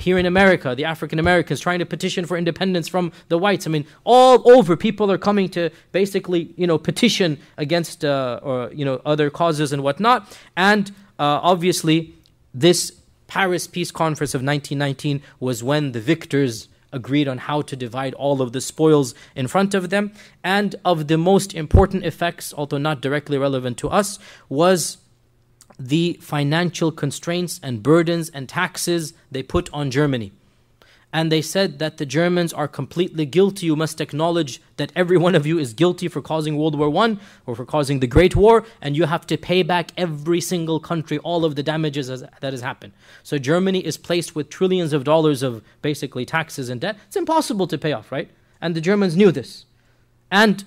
Here in America, the African Americans trying to petition for independence from the whites. I mean, all over people are coming to basically, petition against other causes and whatnot. And obviously, this Paris Peace Conference of 1919 was when the victors agreed on how to divide all of the spoils in front of them. And of the most important effects, although not directly relevant to us, was the financial constraints and burdens and taxes they put on Germany. And they said that the Germans are completely guilty. You must acknowledge that every one of you is guilty for causing World War I or for causing the Great War, and you have to pay back every single country all of the damages that has happened. So Germany is placed with trillions of dollars of basically taxes and debt. It's impossible to pay off, right? And the Germans knew this. And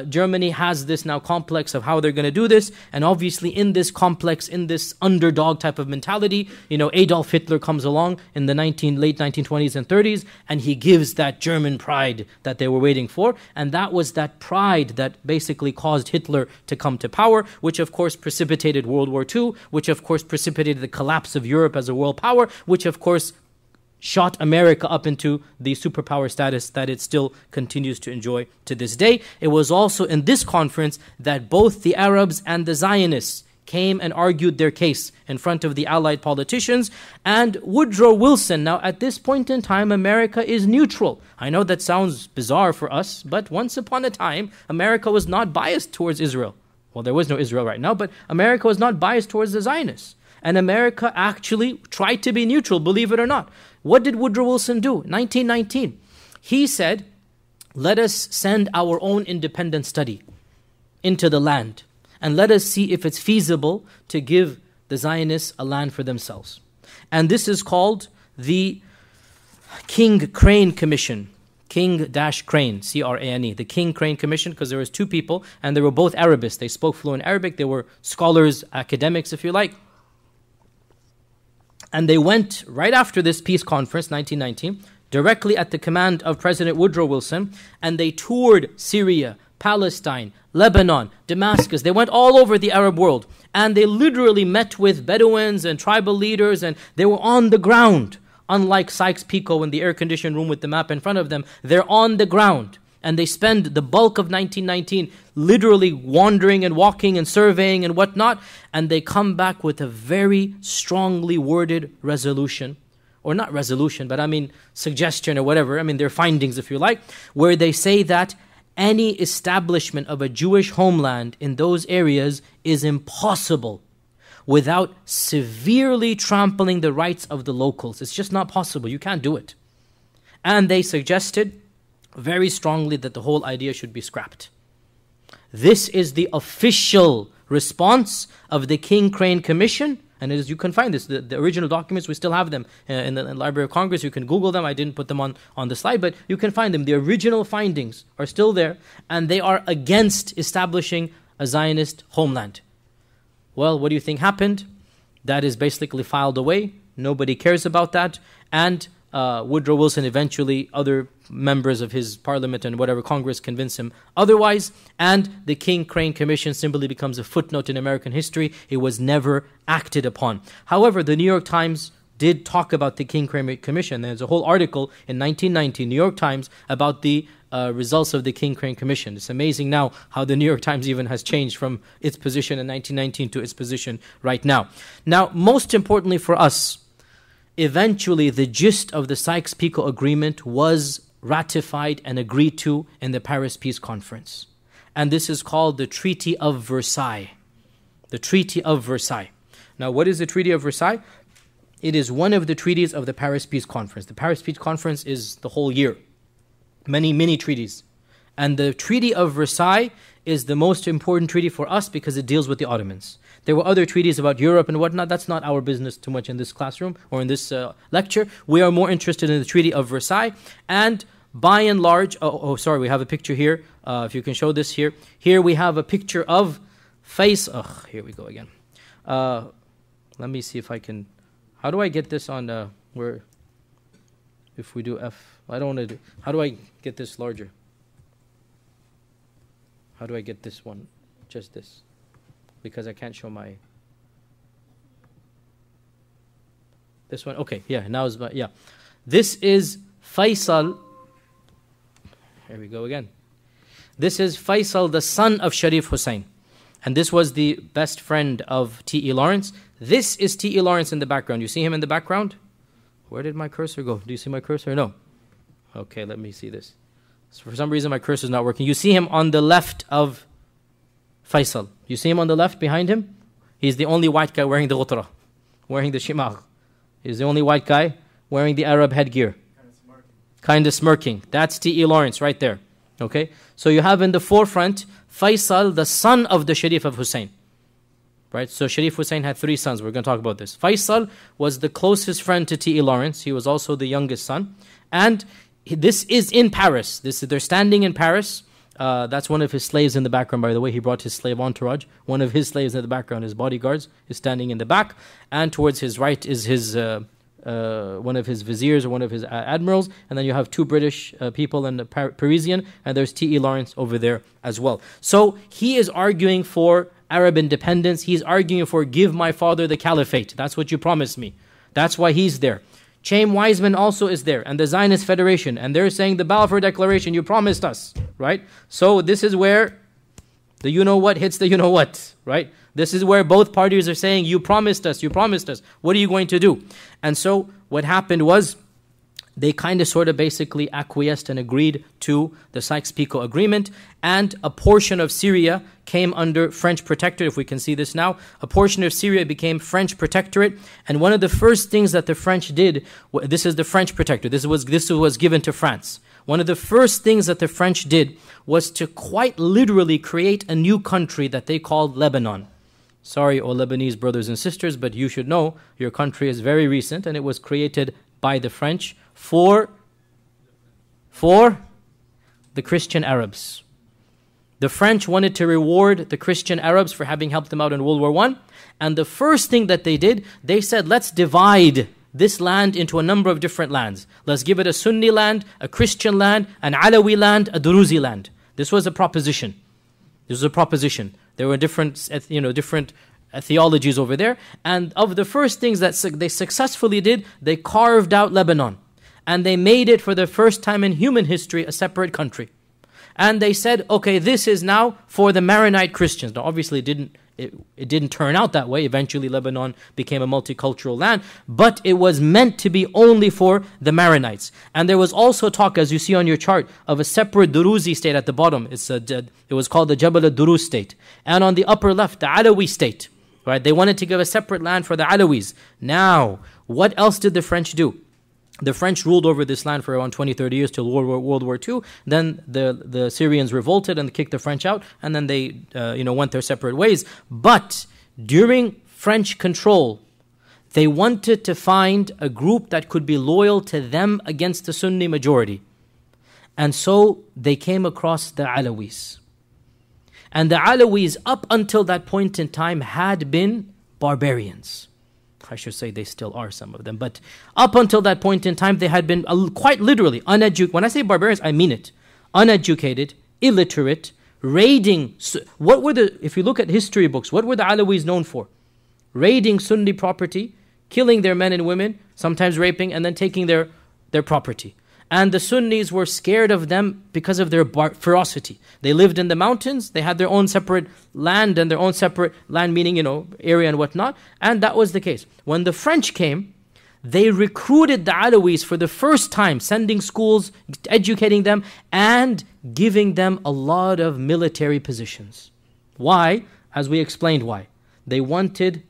Germany has this now complex of how they're going to do this. And obviously in this complex, in this underdog type of mentality, Adolf Hitler comes along in the late 1920s and 30s, and he gives that German pride that they were waiting for. And that was that pride that basically caused Hitler to come to power, which of course precipitated World War II, which of course precipitated the collapse of Europe as a world power, which of course shot America up into the superpower status that it still continues to enjoy to this day. It was also in this conference that both the Arabs and the Zionists came and argued their case in front of the Allied politicians. And Woodrow Wilson, now at this point in time, America is neutral. I know that sounds bizarre for us, but once upon a time, America was not biased towards Israel. Well, there was no Israel right now, but America was not biased towards the Zionists. And America actually tried to be neutral, believe it or not. What did Woodrow Wilson do? 1919. He said, let us send our own independent study into the land, and let us see if it's feasible to give the Zionists a land for themselves. And this is called the King Crane Commission. King-Crane, C-R-A-N-E, the King Crane Commission, because there was two people, and they were both Arabists. They spoke fluent Arabic. They were scholars, academics, if you like. And they went right after this peace conference, 1919, directly at the command of President Woodrow Wilson, and they toured Syria, Palestine, Lebanon, Damascus. They went all over the Arab world, and they literally met with Bedouins and tribal leaders, and they were on the ground. Unlike Sykes-Picot in the air-conditioned room with the map in front of them, they're on the ground. and they spend the bulk of 1919 literally wandering and walking and surveying and whatnot, and they come back with a very strongly worded resolution, or not resolution, but I mean suggestion or whatever, I mean their findings if you like, where they say that any establishment of a Jewish homeland in those areas is impossible without severely trampling the rights of the locals. It's just not possible. You can't do it. And they suggested very strongly that the whole idea should be scrapped. This is the official response of the King Crane Commission. And as you can find this, the original documents, we still have them in the Library of Congress. You can Google them. I didn't put them on the slide, but you can find them. The original findings are still there, and they are against establishing a Zionist homeland. Well, what do you think happened? That is basically filed away. Nobody cares about that. And Woodrow Wilson eventually, other members of his parliament and whatever Congress convince him otherwise, and the King Crane Commission simply becomes a footnote in American history. It was never acted upon. However, the New York Times did talk about the King Crane Commission. There's a whole article in 1990, New York Times, about the results of the King Crane Commission. It's amazing now how the New York Times even has changed from its position in 1919 to its position right now. Now, most importantly for us, eventually the gist of the Sykes-Picot Agreement was ratified and agreed to in the Paris Peace Conference. And this is called the Treaty of Versailles. The Treaty of Versailles. Now, what is the Treaty of Versailles? It is one of the treaties of the Paris Peace Conference. The Paris Peace Conference is the whole year. Many treaties. And the Treaty of Versailles is the most important treaty for us because it deals with the Ottomans. There were other treaties about Europe and whatnot. That's not our business too much in this classroom or in this lecture. We are more interested in the Treaty of Versailles. And by and large, sorry, we have a picture here. If you can show this here. Here we have a picture of Faisal. Here we go again. Let me see if I can. How do I get this on where? If we do F, I don't want to do. How do I get this larger? How do I get this one? Just this. Because I can't show my. This one, okay, yeah, now is, yeah. This is Faisal. Here we go again. This is Faisal, the son of Sharif Hussein. And this was the best friend of T.E. Lawrence. This is T.E. Lawrence in the background. You see him in the background? Where did my cursor go? Do you see my cursor? No. Okay, let me see this. So for some reason, my cursor is not working. You see him on the left of Faisal. You see him on the left behind him? He's the only white guy wearing the ghutra, wearing the shimagh. He's the only white guy wearing the Arab headgear. Kind of smirking. That's T.E. Lawrence right there. Okay? So you have in the forefront Faisal, the son of the Sharif of Hussein. Right? So Sharif Hussein had 3 sons. We're going to talk about this. Faisal was the closest friend to T.E. Lawrence. He was also the youngest son. And this is in Paris. They're standing in Paris. That's one of his slaves in the background, by the way. He brought his slave entourage. One of his slaves in the background, his bodyguards, is standing in the back. And towards his right is his one of his viziers or one of his admirals. And then you have 2 British people and a Parisian. And there's T.E. Lawrence over there as well. So he is arguing for Arab independence. He's arguing for give my father the caliphate. That's what you promised me. That's why he's there. Chaim Weizmann also is there, and the Zionist Federation, and they're saying the Balfour Declaration, you promised us, right? So this is where the you-know-what hits the you-know-what, right? This is where both parties are saying, you promised us, what are you going to do? And so what happened was, they kind of sort of basically acquiesced and agreed to the Sykes-Picot Agreement, and a portion of Syria came under French protectorate. If we can see this now, a portion of Syria became French protectorate, and one of the first things that the French did, this is the French protectorate, this was given to France. One of the first things that the French did was to quite literally create a new country that they called Lebanon. Sorry, all Lebanese brothers and sisters, but you should know your country is very recent, and it was created by the French for the Christian Arabs. The French wanted to reward the Christian Arabs for having helped them out in World War I. And the first thing that they did, they said, let's divide this land into a number of different lands. Let's give it a Sunni land, a Christian land, an Alawi land, a Druzi land. This was a proposition. There were different theologies over there. And of the first things that they successfully did, they carved out Lebanon. And they made it for the first time in human history a separate country. And they said, okay, this is now for the Maronite Christians. Now obviously it didn't turn out that way. Eventually Lebanon became a multicultural land, but it was meant to be only for the Maronites. And there was also talk, as you see on your chart, of a separate Duruzi state at the bottom. It was called the Jabal al-Duruz state. And on the upper left, the Alawi state. Right? They wanted to give a separate land for the Alawis. Now, what else did the French do? The French ruled over this land for around 20, 30 years till World War II. Then the Syrians revolted and kicked the French out, and then they went their separate ways. But during French control, they wanted to find a group that could be loyal to them against the Sunni majority. And so they came across the Alawis. And the Alawis, up until that point in time, had been barbarians. I should say they still are, some of them. But up until that point in time, they had been quite literally uneducated. When I say barbarians, I mean it. Uneducated, illiterate, raiding. If you look at history books, what were the Alawis known for? Raiding Sunni property, killing their men and women, sometimes raping, and then taking their property. And the Sunnis were scared of them because of their ferocity. They lived in the mountains, they had their own separate land, and their own separate land meaning, area and whatnot. And that was the case. When the French came, they recruited the Alawis for the first time, sending schools, educating them, and giving them a lot of military positions. Why? As we explained why. They wanted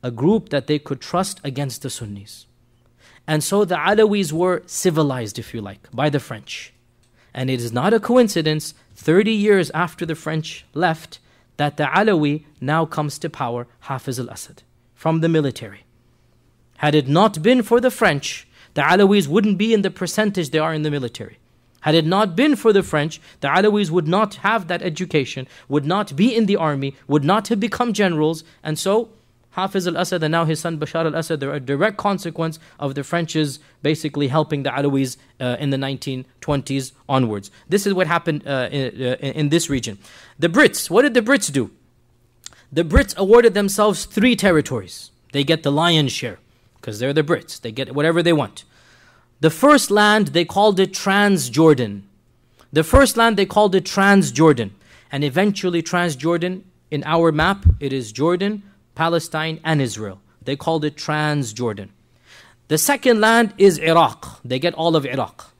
a group that they could trust against the Sunnis. And so the Alawis were civilized, if you like, by the French. And it is not a coincidence, 30 years after the French left, that the Alawi now comes to power, Hafiz al-Assad, from the military. Had it not been for the French, the Alawis wouldn't be in the percentage they are in the military. Had it not been for the French, the Alawis would not have that education, would not be in the army, would not have become generals, and so Hafiz al-Assad and now his son Bashar al-Assad, they're a direct consequence of the French's basically helping the Alawis in the 1920s onwards. This is what happened in this region. The Brits, what did the Brits do? The Brits awarded themselves 3 territories. They get the lion's share because they're the Brits. They get whatever they want. The first land, they called it Transjordan. The first land, they called it Transjordan. And eventually Transjordan, in our map, it is Jordan, Palestine and Israel. They called it Transjordan. The second land is Iraq. They get all of Iraq.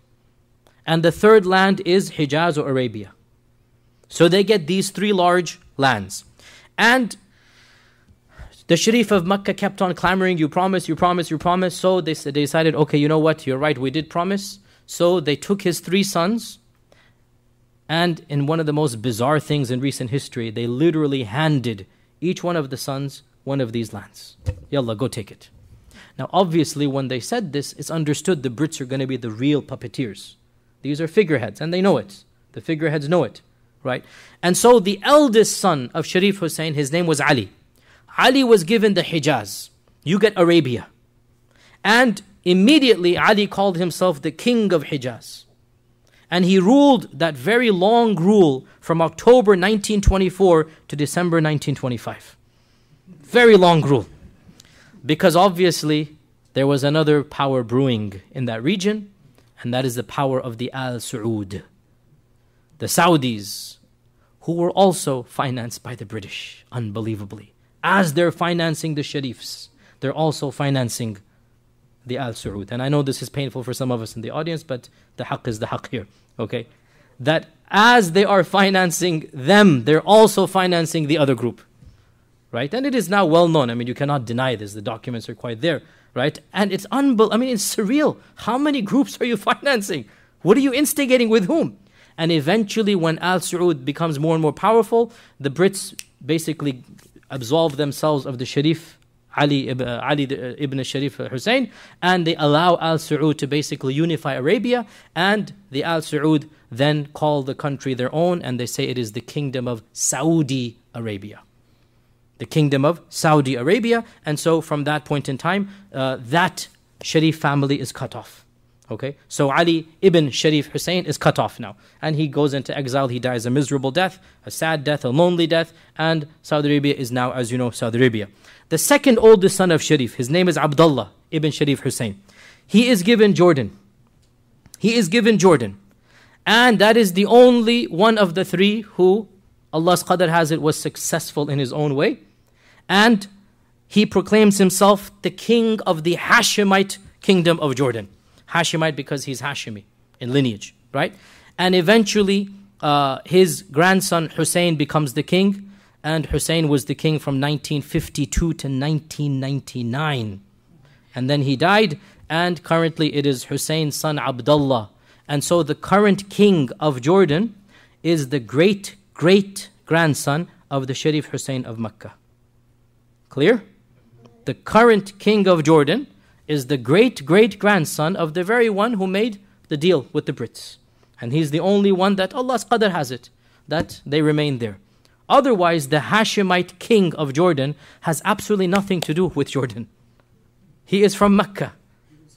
And the third land is Hijaz or Arabia. So they get these 3 large lands. And the Sharif of Mecca kept on clamoring, you promise, you promise, you promise. So they decided, okay, you know what, you're right, we did promise. So they took his 3 sons, and in one of the most bizarre things in recent history, they literally handed each one of the sons one of these lands. Yalla, go take it. Now obviously when they said this, it's understood the Brits are going to be the real puppeteers. These are figureheads and they know it. The figureheads know it, right? And so the eldest son of Sharif Hussein, his name was Ali. Ali was given the Hijaz. You get Arabia. And immediately Ali called himself the king of Hijaz. And he ruled that very long rule from October 1924 to December 1925. Very long rule. Because obviously there was another power brewing in that region, and that is the power of the Al Saud. The Saudis, who were also financed by the British, unbelievably. As they're financing the Sharifs, they're also financing the Al Saud. And I know this is painful for some of us in the audience, but the haqq is the haqq here. Okay? That as they are financing them, they're also financing the other group. Right? And it is now well known. I mean, you cannot deny this. The documents are quite there. Right? And it's it's surreal. How many groups are you financing? What are you instigating with whom? And eventually when Al Saud becomes more and more powerful, the Brits basically absolve themselves of the Sharif, Ali ibn Sharif Hussein, and they allow Al Saud to basically unify Arabia, and the Al Saud then call the country their own, and they say it is the kingdom of Saudi Arabia. The kingdom of Saudi Arabia, and so from that point in time, that Sharif family is cut off. Okay, so Ali ibn Sharif Hussein is cut off now, and he goes into exile. He dies a miserable death, a sad death, a lonely death, and Saudi Arabia is now, as you know, Saudi Arabia. The second oldest son of Sharif, his name is Abdullah ibn Sharif Hussein. He is given Jordan. He is given Jordan. And that is the only one of the three who, Allah's qadr has it, was successful in his own way. And he proclaims himself the king of the Hashemite kingdom of Jordan. Hashemite because he's Hashemi in lineage, right? And eventually his grandson Hussein becomes the king. And Hussein was the king from 1952 to 1999. And then he died, and currently it is Hussein's son Abdullah. And so the current king of Jordan is the great-great-grandson of the Sharif Hussein of Mecca. Clear? The current king of Jordan is the great-great-grandson of the very one who made the deal with the Brits. And he's the only one that Allah's qadr has it, that they remain there. Otherwise, the Hashemite king of Jordan has absolutely nothing to do with Jordan. He is from Mecca,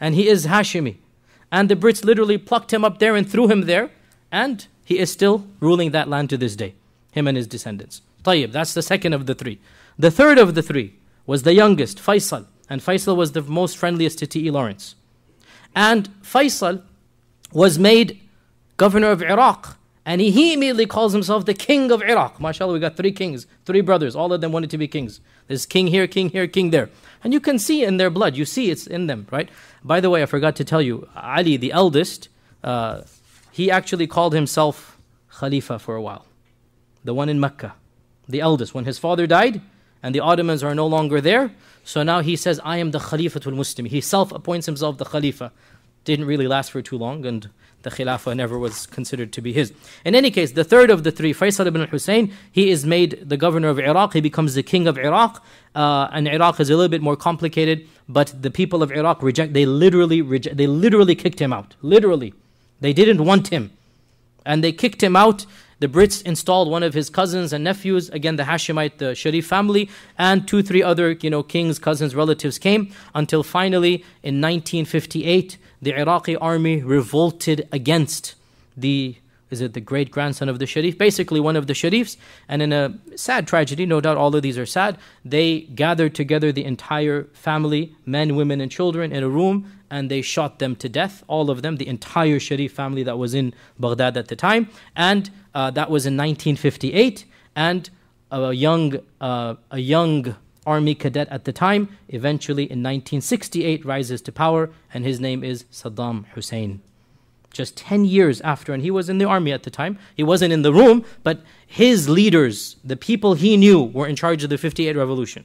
and he is Hashemi. And the Brits literally plucked him up there and threw him there, and he is still ruling that land to this day, him and his descendants. Tayyib, that's the second of the three. The third of the three was the youngest, Faisal, and Faisal was the most friendliest to T.E. Lawrence. And Faisal was made governor of Iraq, and he immediately calls himself the king of Iraq. MashaAllah, we got three kings, three brothers, all of them wanted to be kings. There's king here, king here, king there. And you can see in their blood, you see it's in them, right? By the way, I forgot to tell you, Ali, the eldest, he actually called himself Khalifa for a while. The one in Mecca, the eldest. When his father died, and the Ottomans are no longer there, so now he says, I am the Khalifatul Muslim. He self-appoints himself the Khalifa. Didn't really last for too long, and the Khilafah never was considered to be his. In any case, the third of the three, Faisal ibn Hussein, he is made the governor of Iraq. He becomes the king of Iraq. And Iraq is a little bit more complicated, but the people of Iraq they literally kicked him out. Literally. They didn't want him. And they kicked him out. The Brits installed one of his cousins and nephews, again the Hashemite, the Sharif family, and 2-3 other kings, cousins, relatives came, until finally in 1958, the Iraqi army revolted against the great-grandson of the Sharif, basically one of the Sharifs, and in a sad tragedy, no doubt all of these are sad, they gathered together the entire family, men, women, and children in a room, and they shot them to death, all of them, the entire Sharif family that was in Baghdad at the time, and that was in 1958, and a young army cadet at the time, eventually in 1968 rises to power, and his name is Saddam Hussein. Just 10 years after, and he was in the army at the time. He wasn't in the room, but his leaders, the people he knew, were in charge of the 58 revolution,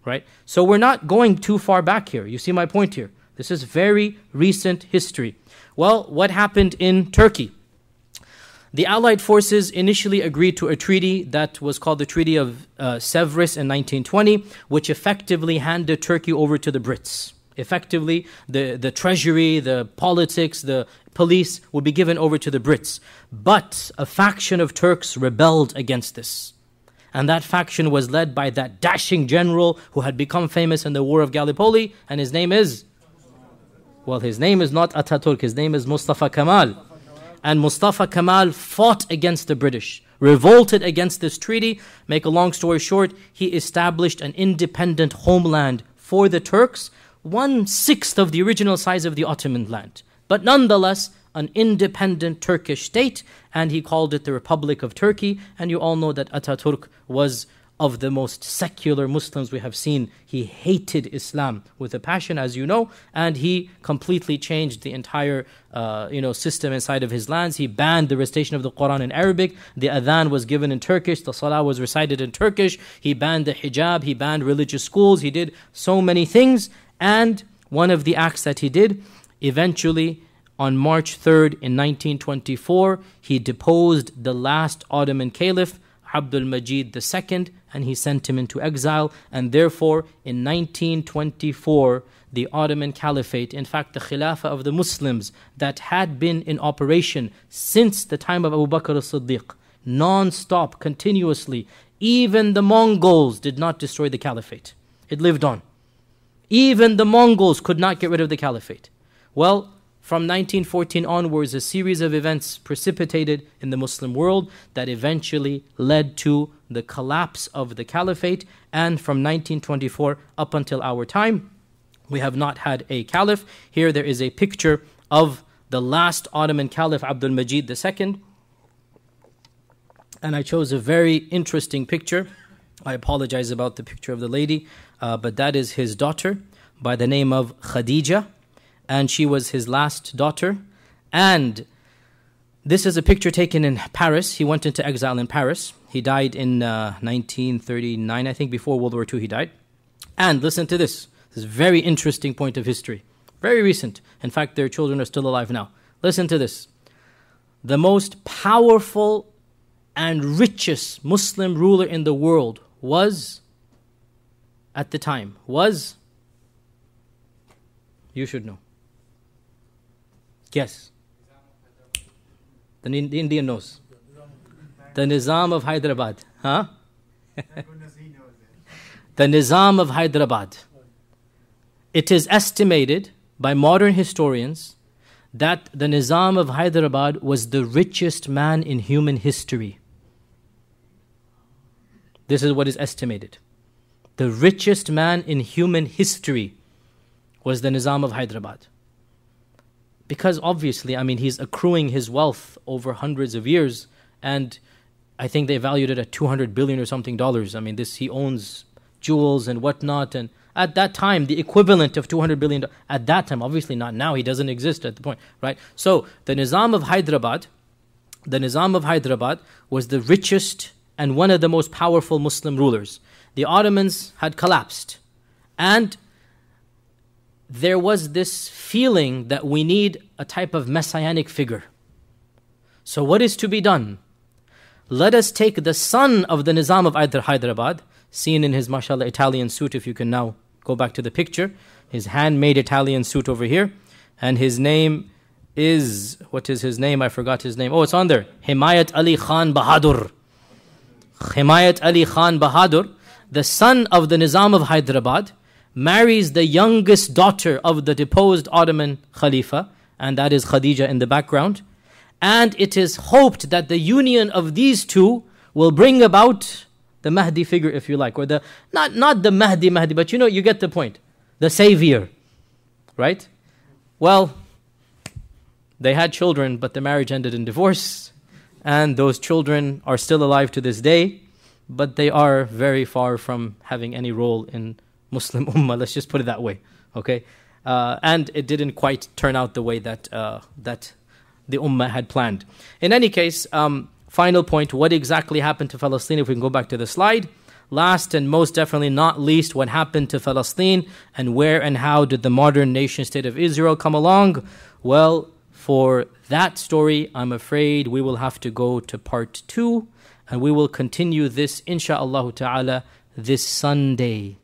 right? So we're not going too far back here. You see my point here. This is very recent history. Well, what happened in Turkey? The Allied forces initially agreed to a treaty that was called the Treaty of Sevres in 1920, which effectively handed Turkey over to the Brits. Effectively, the treasury, the politics, the police would be given over to the Brits. But a faction of Turks rebelled against this. And that faction was led by that dashing general who had become famous in the War of Gallipoli, and his name is? Well, his name is not Ataturk, his name is Mustafa Kemal. And Mustafa Kemal fought against the British, revolted against this treaty. Make a long story short, he established an independent homeland for the Turks, 1/6 of the original size of the Ottoman land, but nonetheless an independent Turkish state, and he called it the Republic of Turkey. And you all know that Ataturk was of the most secular Muslims we have seen. He hated Islam with a passion, as you know, and he completely changed the entire system inside of his lands. He banned the recitation of the Quran in Arabic. The adhan was given in Turkish. The salah was recited in Turkish. He banned the hijab. He banned religious schools. He did so many things. And one of the acts that he did, eventually on March 3rd in 1924, he deposed the last Ottoman caliph, Abdul Majid II, and he sent him into exile. And therefore, in 1924, the Ottoman Caliphate, in fact the Khilafah of the Muslims that had been in operation since the time of Abu Bakr as-Siddiq, non-stop, continuously, even the Mongols did not destroy the Caliphate. It lived on. Even the Mongols could not get rid of the Caliphate. Well, from 1914 onwards, a series of events precipitated in the Muslim world that eventually led to the collapse of the Caliphate. And from 1924 up until our time, we have not had a caliph. Here there is a picture of the last Ottoman Caliph, Abdul Majid II. And I chose a very interesting picture. I apologize about the picture of the lady, but that is his daughter by the name of Khadija, and she was his last daughter. And this is a picture taken in Paris. He went into exile in Paris. He died in 1939, I think, before World War II he died. And listen to this. This is a very interesting point of history. Very recent. In fact, their children are still alive now. Listen to this. The most powerful and richest Muslim ruler in the world was, at the time, was, you should know. Guess. The Indian knows. The Nizam of Hyderabad. Huh? The Nizam of Hyderabad. It is estimated by modern historians that the Nizam of Hyderabad was the richest man in human history. This is what is estimated. The richest man in human history was the Nizam of Hyderabad. Because obviously, I mean, he's accruing his wealth over hundreds of years, and I think they valued it at $200 billion or something dollars. I mean, he owns jewels and whatnot, and at that time, the equivalent of $200 billion, at that time, obviously not now, he doesn't exist at the point, right? So, the Nizam of Hyderabad was the richest and one of the most powerful Muslim rulers. The Ottomans had collapsed, and there was this feeling that we need a type of messianic figure. So what is to be done? Let us take the son of the Nizam of Hyderabad, seen in his, mashallah, Italian suit, if you can now go back to the picture, his handmade Italian suit over here, and his name is, what is his name? I forgot his name. Oh, it's on there. Himayat Ali Khan Bahadur. Himayat Ali Khan Bahadur, the son of the Nizam of Hyderabad, marries the youngest daughter of the deposed Ottoman Khalifa, and that is Khadija in the background. And it is hoped that the union of these two will bring about the Mahdi figure, if you like, or the not the Mahdi, but you get the point. The savior, right? Well, they had children, but the marriage ended in divorce, and those children are still alive to this day, but they are very far from having any role in Muslim Ummah, let's just put it that way, okay? And it didn't quite turn out the way that the Ummah had planned. In any case, final point, what exactly happened to Palestine, if we can go back to the slide. Last and most definitely not least, what happened to Palestine, and where and how did the modern nation state of Israel come along? Well, for that story, I'm afraid we will have to go to part 2, and we will continue this, insha'Allah ta'ala, this Sunday.